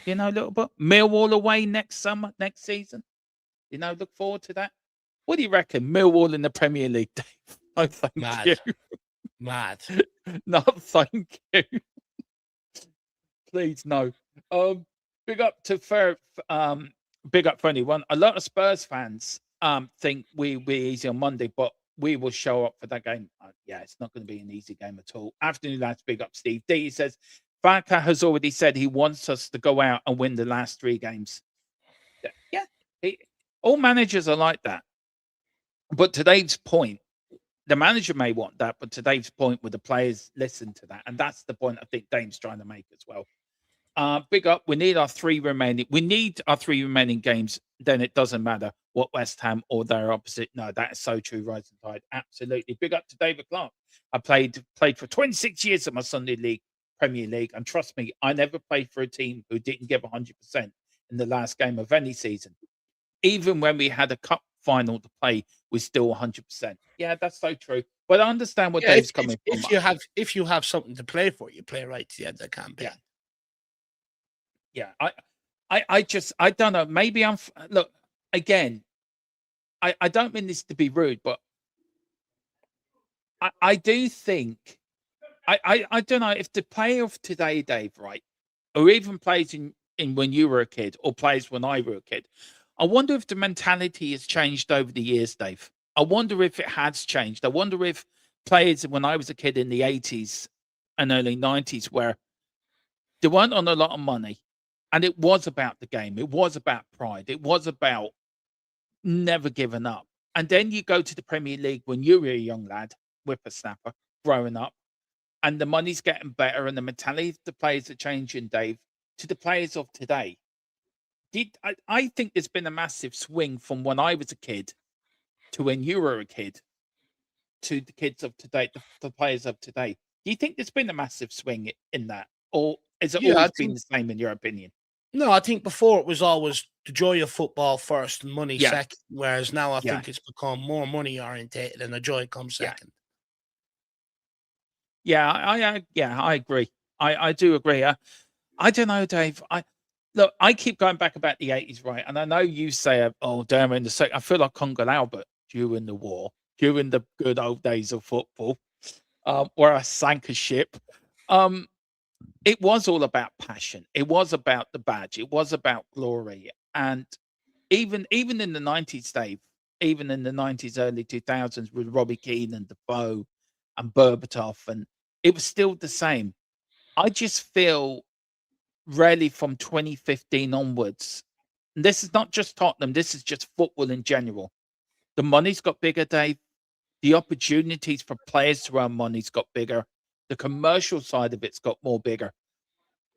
You know, a little bit. Millwall away next summer, next season. You know, look forward to that. What do you reckon? Millwall in the Premier League, Dave? No, thank you. Mad. No, thank you. Please, no. Big up to big up for anyone. A lot of Spurs fans think we'll be easy on Monday, but we will show up for that game. Yeah, it's not going to be an easy game at all. Afternoon, lads. Big up, Steve D. He says, Farka has already said he wants us to go out and win the last 3 games. Yeah, all managers are like that. But to Dave's point, the manager may want that, but to Dave's point, with the players listen to that. And that's the point I think Dave's trying to make as well. Big up. We need our 3 remaining. We need our 3 remaining games. Then it doesn't matter what West Ham or their opposite. No, that is so true. Rising Tide. Absolutely. Big up to David Clark. I played for 26 years at my Sunday League, Premier League. And trust me, I never played for a team who didn't give 100% in the last game of any season. Even when we had a cup final to play, we're still 100%. Yeah, that's so true. But I understand what Dave's coming from. If you have something to play for, you play right to the end of the campaign. Yeah. I don't know. Maybe look again. I don't mean this to be rude, but I do think I don't know if the player of today, Dave, right, or even players in when you were a kid or players when I were a kid. I wonder if the mentality has changed over the years, Dave. I wonder if it has changed. I wonder if players when I was a kid in the 80s and early 90s, where they weren't on a lot of money, and it was about the game. It was about pride. It was about never giving up. And then you go to the Premier League when you were a young lad, whippersnapper, growing up, and the money's getting better and the mentality of the players are changing, Dave, to the players of today. I think there's been a massive swing from when I was a kid to when you were a kid to the kids of today, the players of today. Do you think there's been a massive swing in that? Or has it always been the same in your opinion? No, I think before it was always the joy of football first and money second, whereas now I think it's become more money orientated and the joy comes second. I agree. I do agree. I don't know, Dave. I keep going back about the 80s, right? And I know you say, oh, damn, in the second, I feel like Congo Albert during the war, during the good old days of football, where I sank a ship. It was all about passion. It was about the badge. It was about glory. And even in the 90s, Dave, even in the 90s, early 2000s with Robbie Keane and Defoe and Berbatov, and it was still the same. I just feel really from 2015 onwards, and this is not just Tottenham, this is just football in general. The money's got bigger, Dave. The opportunities for players to earn money's got bigger. The commercial side of it's got more bigger.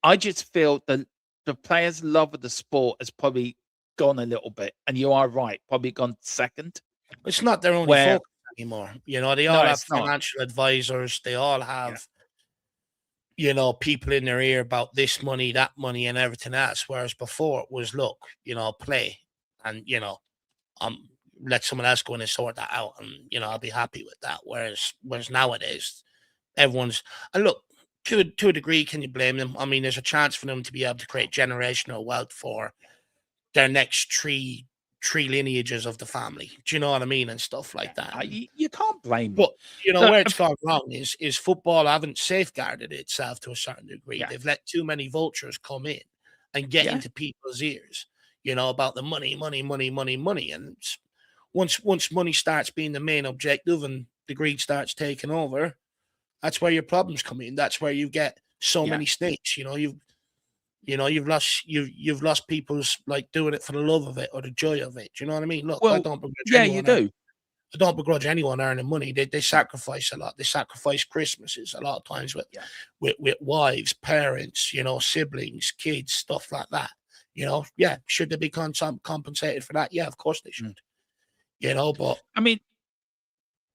I just feel that the players' love of the sport has probably gone a little bit, and you are right, probably gone second. It's not their only Where focus anymore. You know, they no, all have it's not. financial advisors. They all Yeah, have, you know, people in their ear about this money, that money, and everything else. Whereas before it was, look, you know, play, and let someone else go in and sort that out, and I'll be happy with that. Whereas nowadays, everyone's and look to a degree, can you blame them? I mean, there's a chance for them to be able to create generational wealth for their next three lineages of the family. Do you know what I mean? And stuff like that. you can't blame them. But you know Look, where it's gone wrong is football haven't safeguarded itself to a certain degree. yeah, They've let too many vultures come in and get yeah. into people's ears, about the money, money, money, money, money. And once money starts being the main objective and the greed starts taking over, that's where your problems come in. That's where you get so Yeah. many snakes. You've lost people's like doing it for the love of it or the joy of it. Do you know what I mean? Look, I Well, don't begrudge yeah, you anyone. do. I don't begrudge anyone earning money. They sacrifice a lot. They sacrifice Christmases a lot of times with Yeah. with wives, parents, siblings, stuff like that. Yeah, should they be compensated for that? Yeah, of course they should. But I mean,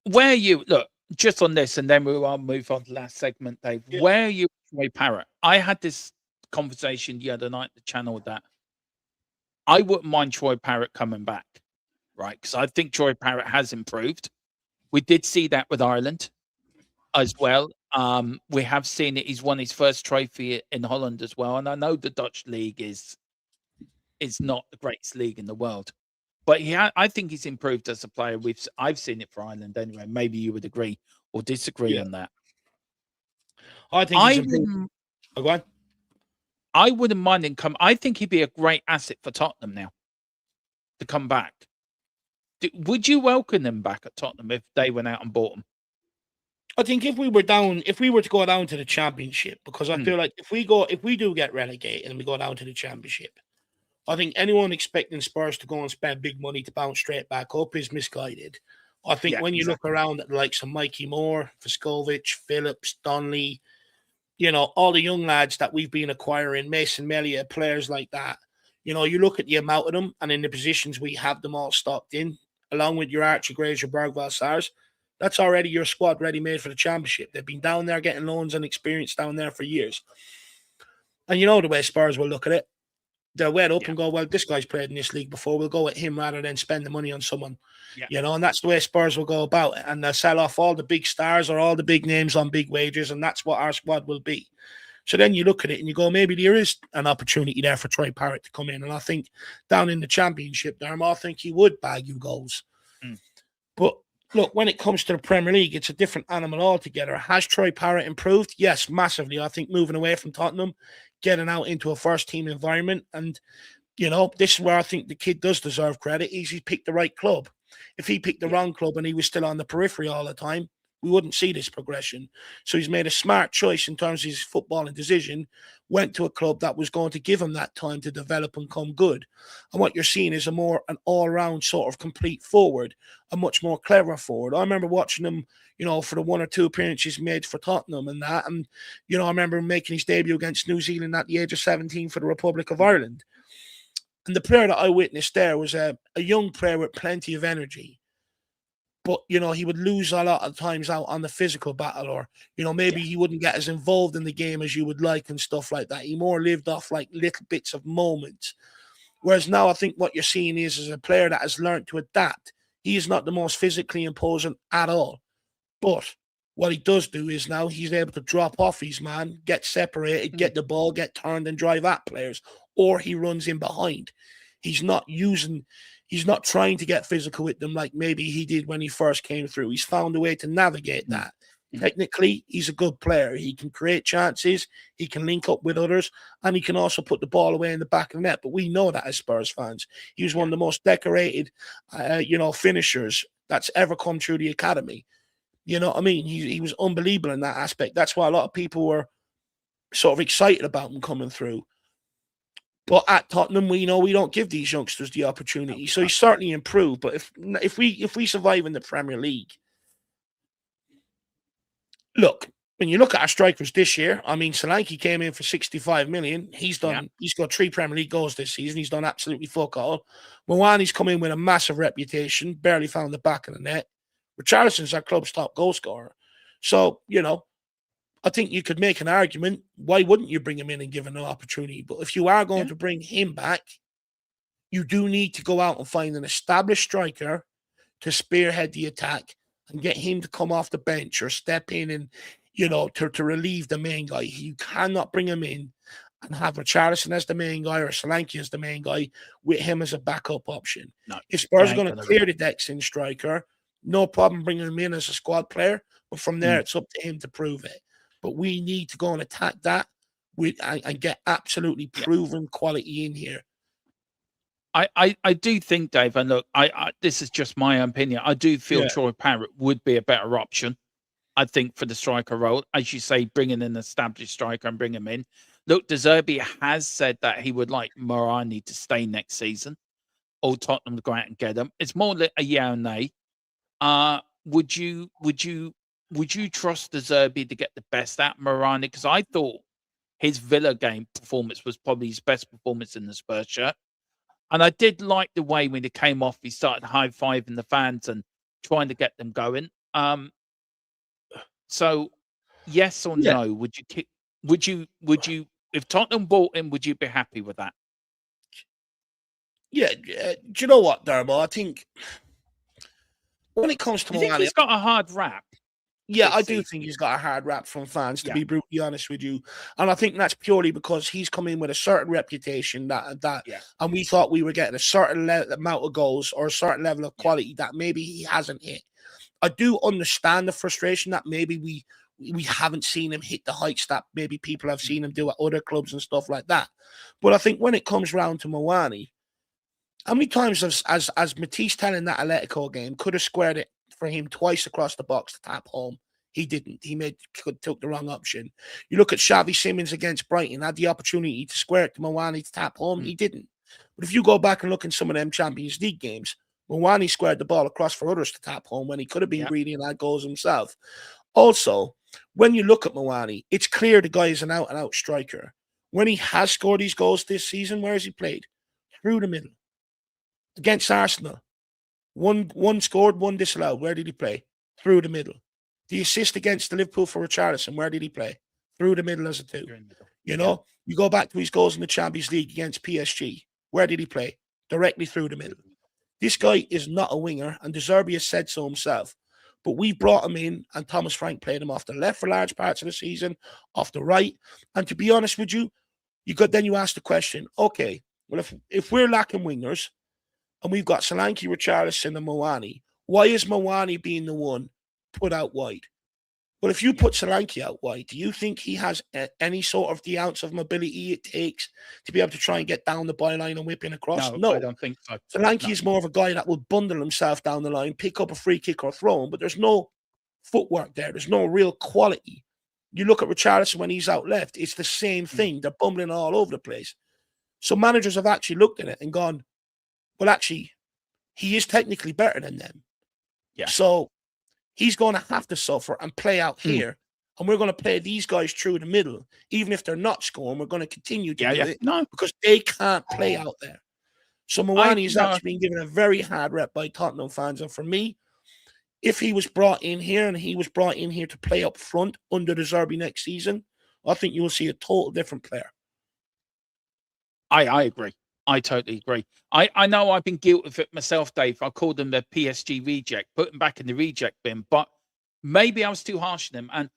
where you look just on this, and then we'll move on to the last segment, Dave. Yeah. Where are you, Troy Parrott? I had this conversation the other night, the channel that I wouldn't mind Troy Parrott coming back, right? Because I think Troy Parrott has improved. We did see that with Ireland as well. We have seen it. He's won his first trophy in Holland as well, and I know the Dutch league is not the greatest league in the world, but I think he's improved as a player. I've seen it for Ireland anyway. Maybe you would agree or disagree Yeah. on that. I think I he's improved. wouldn't, Oh, go on. I wouldn't mind him come. I think he'd be a great asset for Tottenham now to come back. Would you welcome him back at Tottenham if they went out and bought him? I think if we were to go down to the championship, because I feel like if we do get relegated and we go down to the championship, I think anyone expecting Spurs to go and spend big money to bounce straight back up is misguided. I think Yeah, when you exactly. look around at the likes of Mikey Moore, Voskovic, Phillips, Donnelly, all the young lads that we've been acquiring, Mason Melia, players like that, you look at the amount of them and in the positions we have them all stocked in, along with your Archie Graves, your Bergvall Sars, that's already your squad ready made for the championship. They've been down there getting loans and experience down there for years. And you know the way Spurs will look at it. They'll wait up and go, well, this guy's played in this league before. We'll go with him rather than spend the money on someone. Yeah. And that's the way Spurs will go about it. And they'll sell off all the big stars or all the big names on big wages, and that's what our squad will be. So then you look at it and you go, maybe there is an opportunity there for Troy Parrott to come in. And I think down in the championship, I think he would bag you goals. But look, when it comes to the Premier League, it's a different animal altogether. Has Troy Parrott improved? Yes, massively. I think moving away from Tottenham, getting out into a first-team environment, and, this is where I think the kid does deserve credit. He's picked the right club. If he picked the wrong club and he was still on the periphery all the time, we wouldn't see this progression. So he's made a smart choice in terms of his footballing decision, went to a club that was going to give him that time to develop and come good. And what you're seeing is an all-round sort of complete forward, a much more clever forward. I remember watching him, for the one or two appearances made for Tottenham and that. And, I remember him making his debut against New Zealand at the age of 17 for the Republic of Ireland. And the player that I witnessed there was a young player with plenty of energy. But, he would lose a lot of times out on the physical battle, or, maybe he wouldn't get as involved in the game as you would like and stuff like that. He more lived off like little bits of moments. Whereas now I think what you're seeing is a player that has learned to adapt. He is not the most physically imposing at all. But What he does do is now he's able to drop off his man, get separated, get the ball, get turned and drive at players, or he runs in behind. He's not trying to get physical with them like maybe he did when he first came through. He's found a way to navigate that. Technically, he's a good player. He can create chances, he can link up with others, and he can also put the ball away in the back of the net. But we know that as Spurs fans. He was one of the most decorated, finishers that's ever come through the academy. You know what I mean? He was unbelievable in that aspect. That's why a lot of people were sort of excited about him coming through. But at Tottenham, we know we don't give these youngsters the opportunity. So he's certainly improved. But if we survive in the Premier League, look, when you look at our strikers this year, I mean, Solanke came in for 65 million. He's got 3 Premier League goals this season. He's done absolutely fuck all. Mwani's come in with a massive reputation, barely found the back of the net. Richarlison's our club's top goal scorer. So, I think you could make an argument. Why wouldn't you bring him in and give him an opportunity? But if you are going to bring him back, you do need to go out and find an established striker to spearhead the attack and get him to come off the bench or step in and, to relieve the main guy. You cannot bring him in and have Richarlison as the main guy or Solanke as the main guy with him as a backup option. No, if Spurs are going to clear the decks in striker, no problem bringing him in as a squad player. But from there, it's up to him to prove it. But we need to go and attack that and get absolutely proven quality in here. I do think, Dave, and look, I this is just my opinion. I do feel Troy Parrott would be a better option, I think, for the striker role. As you say, bringing an established striker and bring him in. Look, De Zerbi has said that he would like Morani to stay next season, or Tottenham to go out and get him. It's more like a yeah or nay. Would you trust De Zerbi to get the best out of Morani? Because I thought his Villa game performance was probably his best performance in the Spurs shirt. And I did like the way when he came off, he started high-fiving the fans and trying to get them going. So yes or no, would you if Tottenham bought him, would you be happy with that? Yeah, do you know what, Dermo? I think when it comes to Morani, he's got a hard rap. Yeah, I do think he's got a hard rap from fans, to be brutally honest with you. And I think that's purely because he's come in with a certain reputation and we thought we were getting a certain amount of goals or a certain level of quality that maybe he hasn't hit. I do understand the frustration that maybe we haven't seen him hit the heights that maybe people have seen him do at other clubs and stuff like that. But I think when it comes round to Mwani, how many times as Matisse telling that Atletico game could have squared it for him twice across the box to tap home? He didn't. He took the wrong option. You look at Xavi Simons against Brighton, had the opportunity to square it to Mwani to tap home. He didn't. But if you go back and look in some of them Champions League games, Mwani squared the ball across for others to tap home when he could have been greedy and had goals himself. Also, when you look at Mwani, it's clear the guy is an out-and-out striker. When he has scored these goals this season, where has he played? Through the middle. Against Arsenal. One scored, one disallowed. Where did he play? Through the middle. The assist against the Liverpool for Richarlison, where did he play? Through the middle as a 2. You go back to his goals in the Champions League against PSG. Where did he play? Directly through the middle. This guy is not a winger, and De Zerbi has said so himself. But we brought him in, and Thomas Frank played him off the left for large parts of the season, off the right. And to be honest with you, you ask the question, okay, well, if we're lacking wingers, and we've got Solanke, Richarlison, and Mwani, why is Mwani being the one put out wide? Well, if you put Solanke out wide, do you think he has any sort of the ounce of mobility it takes to be able to try and get down the byline and whip in across? No, I don't think so. Solanke is more of a guy that will bundle himself down the line, pick up a free kick or throw him, but there's no footwork there. There's no real quality. You look at Richarlison when he's out left, it's the same thing. They're bumbling all over the place. So managers have actually looked at it and gone, well, actually, he is technically better than them. Yeah. So he's going to have to suffer and play out here. And we're going to play these guys through the middle. Even if they're not scoring, we're going to continue to do it because they can't play out there. So Mwani has actually been given a very hard rep by Tottenham fans. And for me, if he was brought in here and he was brought in here to play up front under De Zerbi next season, I think you will see a total different player. I agree. I totally agree. I know I've been guilty of it myself, Dave. I called them the PSG reject, put them back in the reject bin. But maybe I was too harsh on him.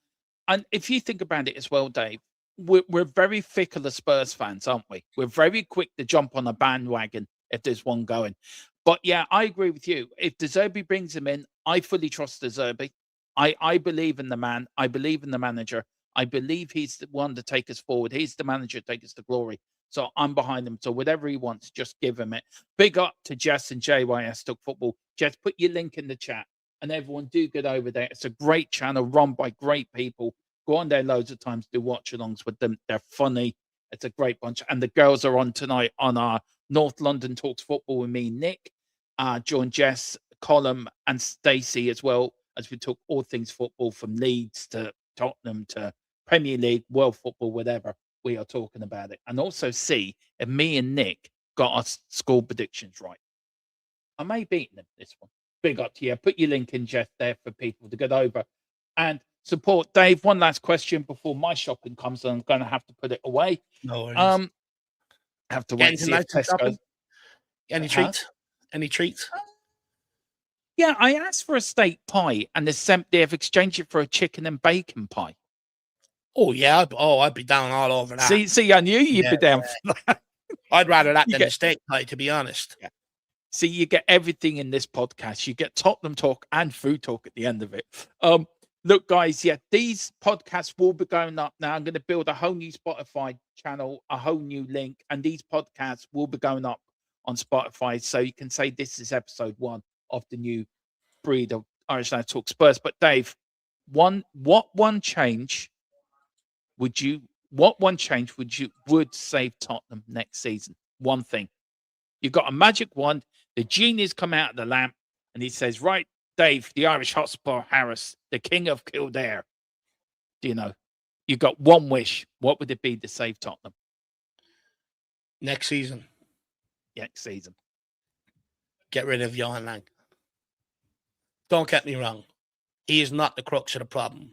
And if you think about it as well, Dave, we're very fickle as Spurs fans, aren't we? We're very quick to jump on a bandwagon if there's one going. But yeah, I agree with you. If De Zerbi brings him in, I fully trust De Zerbi. I believe in the man. I believe in the manager. I believe he's the one to take us forward. He's the manager to take us to glory. So I'm behind him. So whatever he wants, just give him it. Big up to Jess and JYS Talk Football. Jess, put your link in the chat. And everyone do get over there. It's a great channel run by great people. Go on there loads of times, do watch alongs with them. They're funny. It's a great bunch. And the girls are on tonight on our North London Talks Football with me, Nick, John, Jess, Colum, and Stacey as well, as we talk all things football from Leeds to Tottenham to Premier League, world football, whatever. We are talking about it. And also see if me and Nick got our score predictions right. I may beat them this one. Big up to you. Put your link in, Jeff, there for people to get over and support. Dave, one last question before my shopping comes, and I'm going to have to put it away. No worries. Have to wait and see if Tesco. Any treats? Any treats? Yeah, I asked for a steak pie, and they've exchanged it for a chicken and bacon pie. Oh yeah, I'd be down all over that. See, I knew you'd be down for that. I'd rather that than the steak pie, to be honest. Yeah. See, you get everything in this podcast. You get Tottenham talk and food talk at the end of it. Look, guys, yeah, these podcasts will be going up now. I'm going to build a whole new Spotify channel, a whole new link, and these podcasts will be going up on Spotify. So you can say this is episode 1 of the new breed of Irish Lad Talk Spurs. But Dave, what one change would save Tottenham next season? One thing. You've got a magic wand. The genie's come out of the lamp, and he says, right, Dave, the Irish Hotspur Harris, the king of Kildare. You know, you got one wish. What would it be to save Tottenham? Next season. Get rid of Johan Lang. Don't get me wrong. He is not the crux of the problem.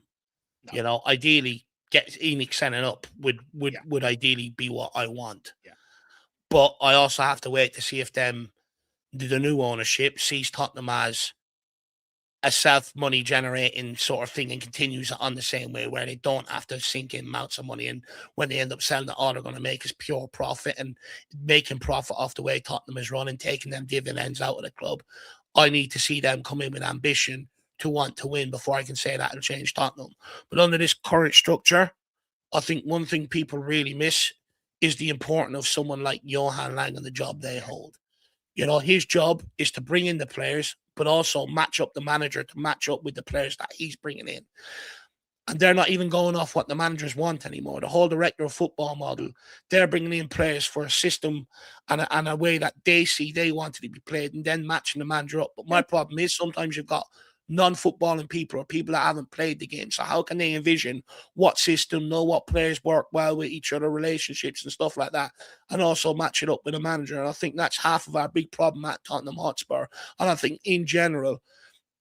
No. You know, ideally, get Enoch sending up would ideally be what I want. Yeah. But I also have to wait to see if the new ownership sees Tottenham as a self-money generating sort of thing and continues on the same way, where they don't have to sink in amounts of money, and when they end up selling it, all they're going to make is pure profit and making profit off the way Tottenham is running, taking them dividends out of the club. I need to see them come in with ambition to want to win before I can say that will change Tottenham. But under this current structure, I think one thing people really miss is the importance of someone like Johan Lang and the job they hold. You know, his job is to bring in the players, but also match up the manager to match up with the players that he's bringing in. And they're not even going off what the managers want anymore. The whole director of football model, they're bringing in players for a system and a way that they see they want it to be played, and then matching the manager up. But my problem is sometimes you've got non-footballing people or people that haven't played the game. So how can they envision what system, know what players work well with each other, relationships and stuff like that, and also match it up with a manager? And I think that's half of our big problem at Tottenham Hotspur. And I think in general,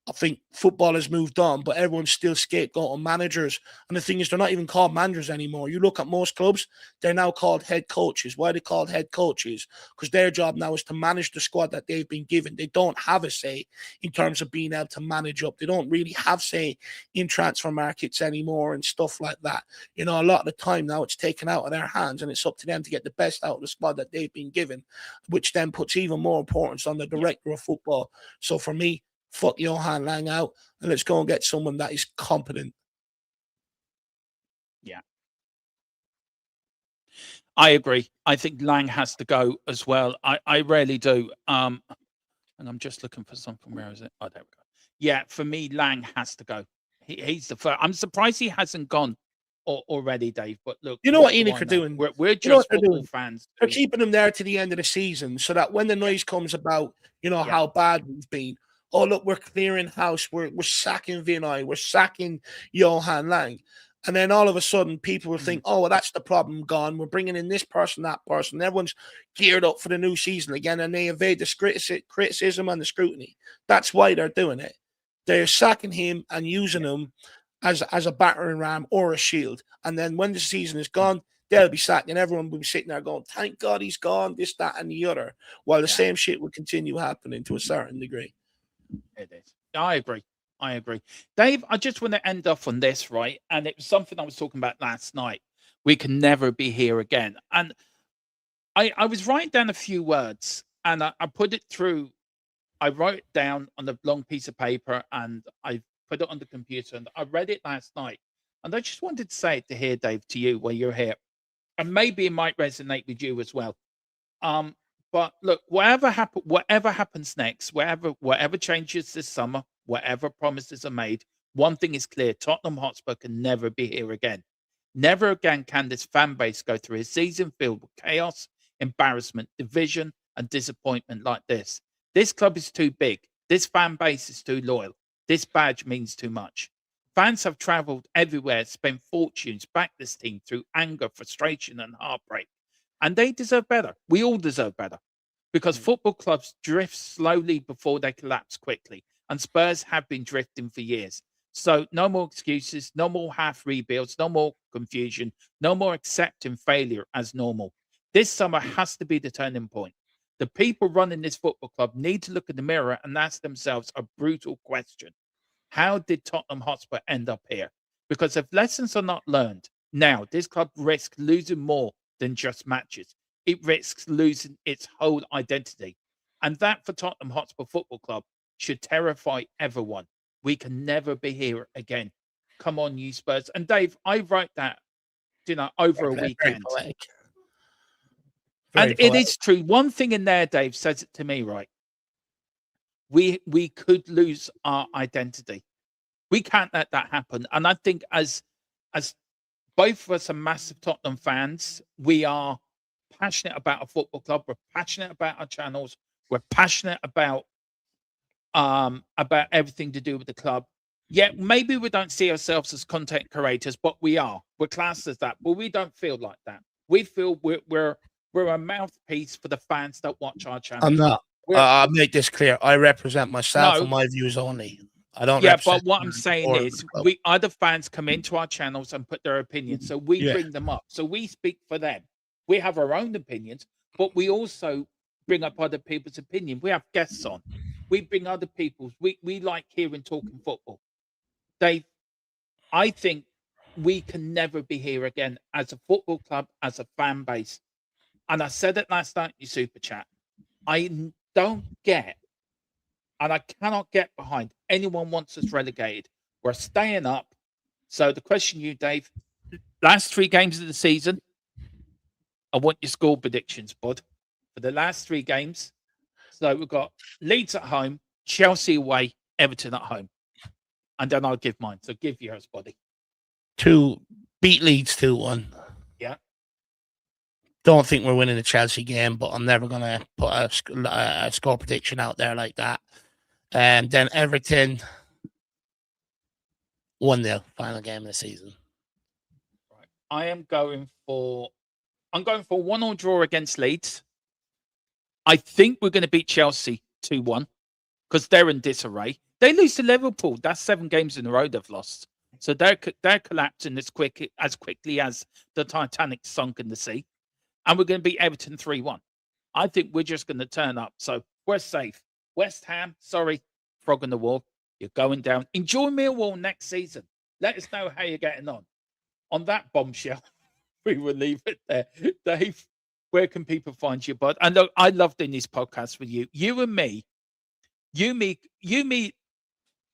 I think football has moved on, but everyone's still scapegoating managers. And the thing is, they're not even called managers anymore. You look at most clubs, they're now called head coaches. Why are they called head coaches? Because their job now is to manage the squad that they've been given. They don't have a say in terms of being able to manage up. They don't really have say in transfer markets anymore and stuff like that. You know, a lot of the time now it's taken out of their hands, and it's up to them to get the best out of the squad that they've been given, which then puts even more importance on the director of football. So for me, fuck Johan Lang out, and let's go and get someone that is competent. Yeah. I agree. I think Lang has to go as well. I really do. And I'm just looking for something. Where is it? Oh, there we go. Yeah, for me, Lang has to go. He's the first. I'm surprised he hasn't gone already, Dave. But look, you know what Enoch are doing? We're just football fans. They're keeping him there to the end of the season so that when the noise comes about, you know, how bad we've been. Oh, look, we're clearing house. We're sacking Vinay. We're sacking Johan Lang. And then all of a sudden, people will think, oh, well, that's the problem gone. We're bringing in this person, that person. Everyone's geared up for the new season again, and they evade the criticism and the scrutiny. That's why they're doing it. They're sacking him and using him as a battering ram or a shield. And then when the season is gone, they'll be sacked, and everyone will be sitting there going, thank God he's gone, this, that, and the other, while the same shit will continue happening to a certain degree. It is. I agree. I agree. Dave, I just want to end off on this, right? And it was something I was talking about last night. We can never be here again. And I was writing down a few words and I put it through. I wrote it down on a long piece of paper and I put it on the computer and I read it last night. And I just wanted to say it to here, Dave, to you while you're here. And maybe it might resonate with you as well. Um, but look, whatever happens next, whatever changes this summer, whatever promises are made, one thing is clear: Tottenham Hotspur can never be here again. Never again can this fan base go through a season filled with chaos, embarrassment, division, and disappointment like this. This club is too big. This fan base is too loyal. This badge means too much. Fans have travelled everywhere, spent fortunes, backed this team through anger, frustration, and heartbreak. And they deserve better. We all deserve better because football clubs drift slowly before they collapse quickly. And Spurs have been drifting for years. So no more excuses, no more half rebuilds, no more confusion, no more accepting failure as normal. This summer has to be the turning point. The people running this football club need to look in the mirror and ask themselves a brutal question. How did Tottenham Hotspur end up here? Because if lessons are not learned, now this club risks losing more than just matches. It risks losing its whole identity. And that for Tottenham Hotspur Football Club should terrify everyone. We can never be here again. Come on, you Spurs. And Dave, I wrote that, over a weekend. And it is true. One thing in there, Dave, says it to me, right? We could lose our identity. We can't let that happen. And I think as both of us are massive Tottenham fans, we are passionate about a football club. We're passionate about our channels. We're passionate about everything to do with the club. Yet maybe we don't see ourselves as content creators, but we are. We're classed as that, but we don't feel like that. We feel we're a mouthpiece for the fans that watch our channel. I'm not. I'll make this clear. I represent myself and my views only. I don't. Yeah, but what I'm saying is, we other fans come into our channels and put their opinions, so we bring them up. So we speak for them. We have our own opinions, but we also bring up other people's opinion. We have guests on. We bring other people's. We like hearing talking football. Dave, I think we can never be here again as a football club, as a fan base. And I said it last night in your super chat. I don't get, and I cannot get behind anyone wants us relegated. We're staying up. So the question you, Dave, last 3 games of the season, I want your score predictions, bud, for the last 3 games. So we've got Leeds at home, Chelsea away, Everton at home. And then I'll give mine. So give yours, buddy. 2 beat Leeds 2-1. Yeah. Don't think we're winning the Chelsea game, but I'm never going to put a score prediction out there like that. And then Everton 1-0, final game of the season. Right. I'm going for 1-1 draw against Leeds. I think we're going to beat Chelsea 2-1 because they're in disarray. They lose to Liverpool. That's 7 games in a row they've lost. So they're collapsing as quickly as the Titanic sunk in the sea. And we're going to beat Everton 3-1. I think we're just going to turn up. So we're safe. West Ham, sorry, frog in the wall. You're going down. Enjoy Millwall next season. Let us know how you're getting on. On that bombshell, we will leave it there. Dave, where can people find you, bud? And look, I love doing these podcasts with you. You and me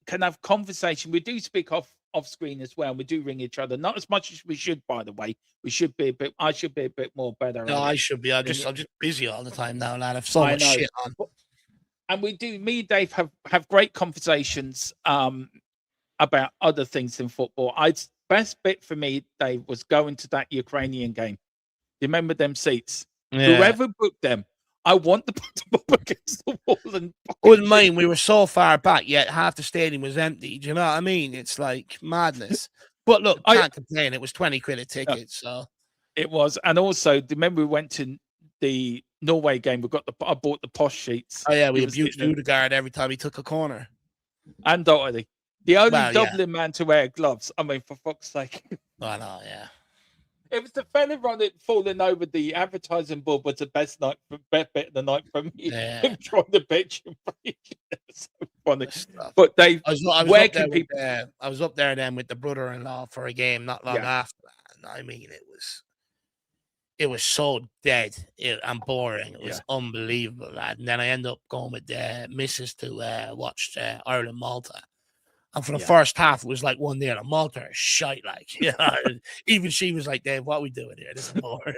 can have conversation. We do speak off screen as well. We do ring each other, not as much as we should, by the way. I should be a bit more better. No, I should be. I'm just busy all the time now, lad. I've so much shit on. And we do. Me and Dave have great conversations about other things in football. Best bit for me, Dave, was going to that Ukrainian game. Remember them seats? Yeah. Whoever booked them, I want to put them up against the wall. And wouldn't mind. We were so far back, yet half the stadium was empty. Do you know what I mean? It's like madness. But look, I can't complain. It was 20 quid a ticket, so it was. And also, remember we went to the Norway game. I bought the posh sheets. Oh yeah, we abused Udegaard every time he took a corner. And Doherty, the only Dublin man to wear gloves. I mean, for fuck's sake. I know, yeah. It was the fella running, falling over the advertising board was the best bit of the night for me. Yeah. Him trying to bitch him. So funny. This stuff. But Dave, I was where up there can people? I was up there then with the brother-in-law for a game not long Yeah. after that. And I mean, it was so dead and boring. It was unbelievable, lad. And then I ended up going with the missus to watch Ireland Malta. And for the first half, it was like 1-0. And Malta is shite, like. Even she was like, Dave, what are we doing here? This is boring.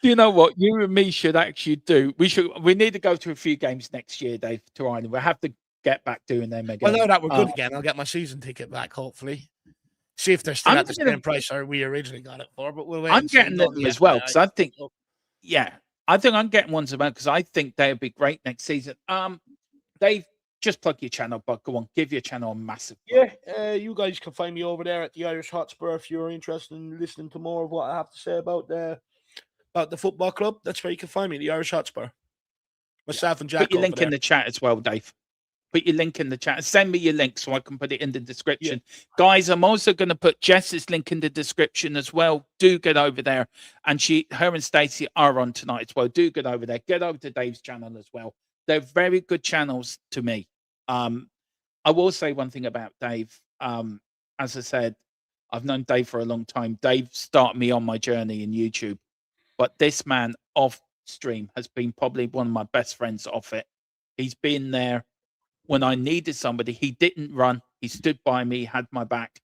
You know what? You and me should actually do. We need to go to a few games next year, Dave, to Ireland. We'll have to get back doing them again. Well, now that we're good again, I'll get my season ticket back, hopefully. See if they're still at the same price we originally got it for, but we'll wait. I'm getting them as well because I think, I think I'm getting ones about because I think they'll be great next season. Dave, just plug your channel, but go on, give your channel a massive plug. Yeah, you guys can find me over there at the Irish Hotspur if you're interested in listening to more of what I have to say about the football club. That's where you can find me, the Irish Hotspur. Myself and Jack. Put your link in the chat as well, Dave. Put your link in the chat. Send me your link so I can put it in the description. Yeah. Guys, I'm also going to put Jess's link in the description as well. Do get over there. And her and Stacey are on tonight as well. Do get over there. Get over to Dave's channel as well. They're very good channels to me. I will say one thing about Dave. As I said, I've known Dave for a long time. Dave started me on my journey in YouTube. But this man off stream has been probably one of my best friends off it. He's been there. When I needed somebody, he didn't run. He stood by me, had my back.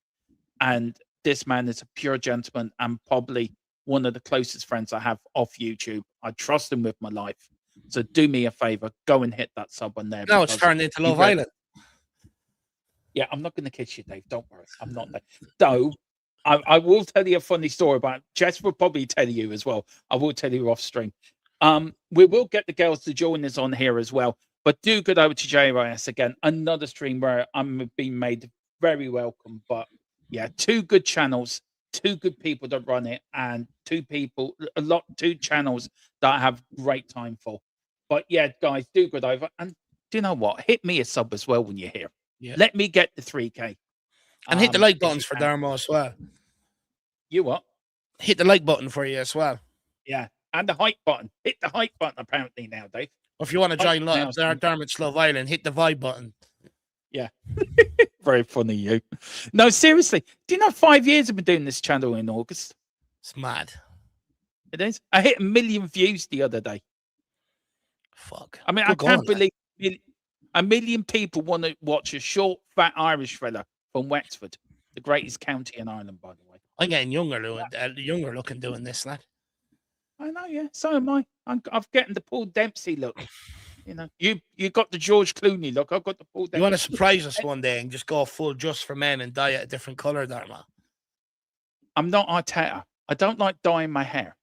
And this man is a pure gentleman and probably one of the closest friends I have off YouTube. I trust him with my life. So do me a favor, go and hit that sub on there. No, it's turned into Love Island. Yeah, I'm not going to kiss you, Dave. Don't worry. I'm not there. Though, I will tell you a funny story about Jess will probably tell you as well. I will tell you off stream. We will get the girls to join us on here as well. But do get over to JYS again. Another stream where I'm being made very welcome. But yeah, two good channels, two good people that run it, and two channels that I have great time for. But yeah, guys, do get over. And do you know what? Hit me a sub as well when you're here. Yeah. Let me get the 3K. And hit the like buttons for Dermo as well. You what? Hit the like button for you as well. Yeah. And the hype button. Hit the hype button apparently now, Dave. Or if you want to join Dermot's Love Island, hit the vibe button. Yeah. Very funny, you. No, seriously. Do you know 5 years I've been doing this channel in August? It's mad. It is. I hit 1 million views the other day. Fuck. I mean, I can't believe 1 million people want to watch a short, fat Irish fella from Wexford, the greatest county in Ireland, by the way. I'm getting younger looking doing this, lad. I know, yeah. So am I. I'm getting the Paul Dempsey look. You know, you got the George Clooney look. I've got the Paul Dempsey. You want to surprise us one day and just go full just for men and dye it a different color, Dharma? I'm not Arteta. I don't like dyeing my hair.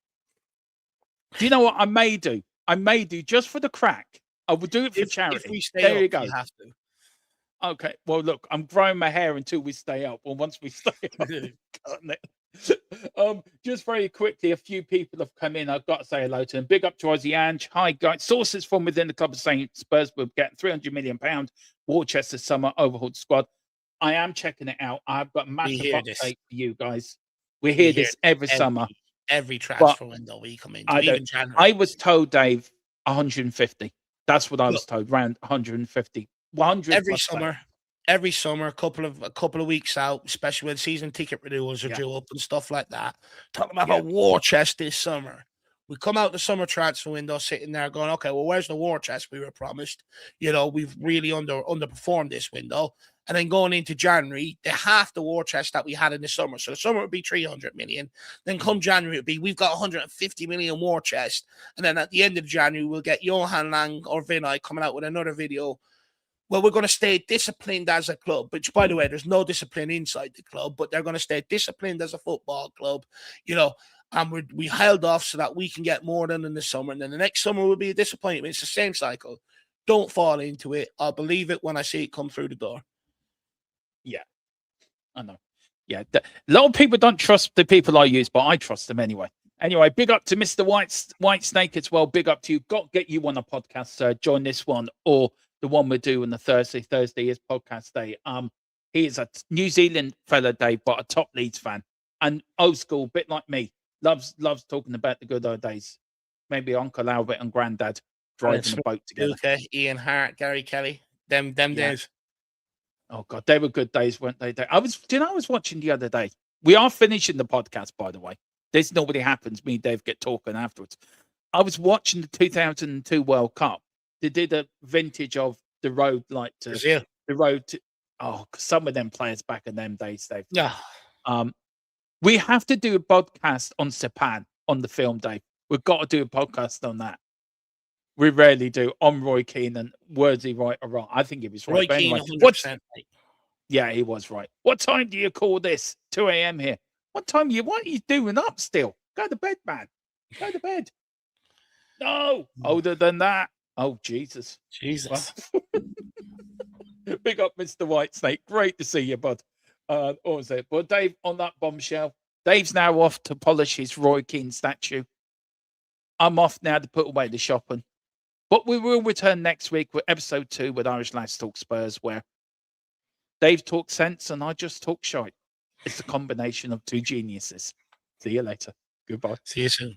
Do you know what I may do? I may do just for the crack. I will do it for charity. If we stay there up, you go. You have to. Okay. Well, look, I'm growing my hair until we stay up. Or once we stay up, just very quickly, a few people have come in. I've got to say hello to them. Big up to Ozzy Ange. Hi, guys. Sources from within the club are saying Spurs will get £300 million. Worcester summer overhauled squad. I am checking it out. I've got a massive update for you guys. We hear this every summer. Every transfer window we come into. I was told, Dave, 150. That's what I was told. Around 150. 100 every summer, a couple of weeks out, especially when season ticket renewals are due up and stuff like that. Talking about a war chest this summer. We come out the summer transfer window sitting there going, okay, well, where's the war chest we were promised? You know, we've really underperformed this window. And then going into January, they're half the war chest that we had in the summer. So the summer would be 300 million. Then come January, it'd be, we've got 150 million war chest. And then at the end of January, we'll get Johan Lang or Vinay coming out with another video. Well, we're going to stay disciplined as a club, which, by the way, there's no discipline inside the club, but they're going to stay disciplined as a football club, you know, and we held off so that we can get more than in the summer. And then the next summer will be a disappointment. It's the same cycle. Don't fall into it. I'll believe it when I see it come through the door. Yeah, I know. Yeah, a lot of people don't trust the people I use, but I trust them anyway. Anyway, big up to Mr. White Snake as well. Big up to you. Got to get you on a podcast. Join this one or the one we do on the Thursday. Thursday is podcast day. He is a New Zealand fella, Dave, but a top Leeds fan. and old school, bit like me, loves talking about the good old days. Maybe Uncle Albert and Granddad driving a boat together. Luca, Ian Hart, Gary Kelly, them days. Oh God, they were good days, weren't they? I was watching the other day. We are finishing the podcast, by the way. This normally happens. Me and Dave get talking afterwards. I was watching the 2002 World Cup. They did a vintage of the road, like to Brazil. the road to. Oh, some of them players back in them days, Dave. Yeah. We have to do a podcast on Japan on the film, Dave. We've got to do a podcast on that. We rarely do on Roy Keane and was he right or wrong? I think he was right. Roy But Keane, anyway, 100%. yeah, he was right. What time do you call this? 2 a.m. here. What are you doing up still? Go to bed, man. Go to bed. No, older than that. Oh, Jesus. Jesus. Big up, Mr. Whitesnake. Great to see you, bud. What was it? Well, Dave, on that bombshell, Dave's now off to polish his Roy Keane statue. I'm off now to put away the shopping. But we will return next week with episode 2 with Irish Lads Talk Spurs, where Dave talks sense and I just talk shite. It's a combination of two geniuses. See you later. Goodbye. See you soon.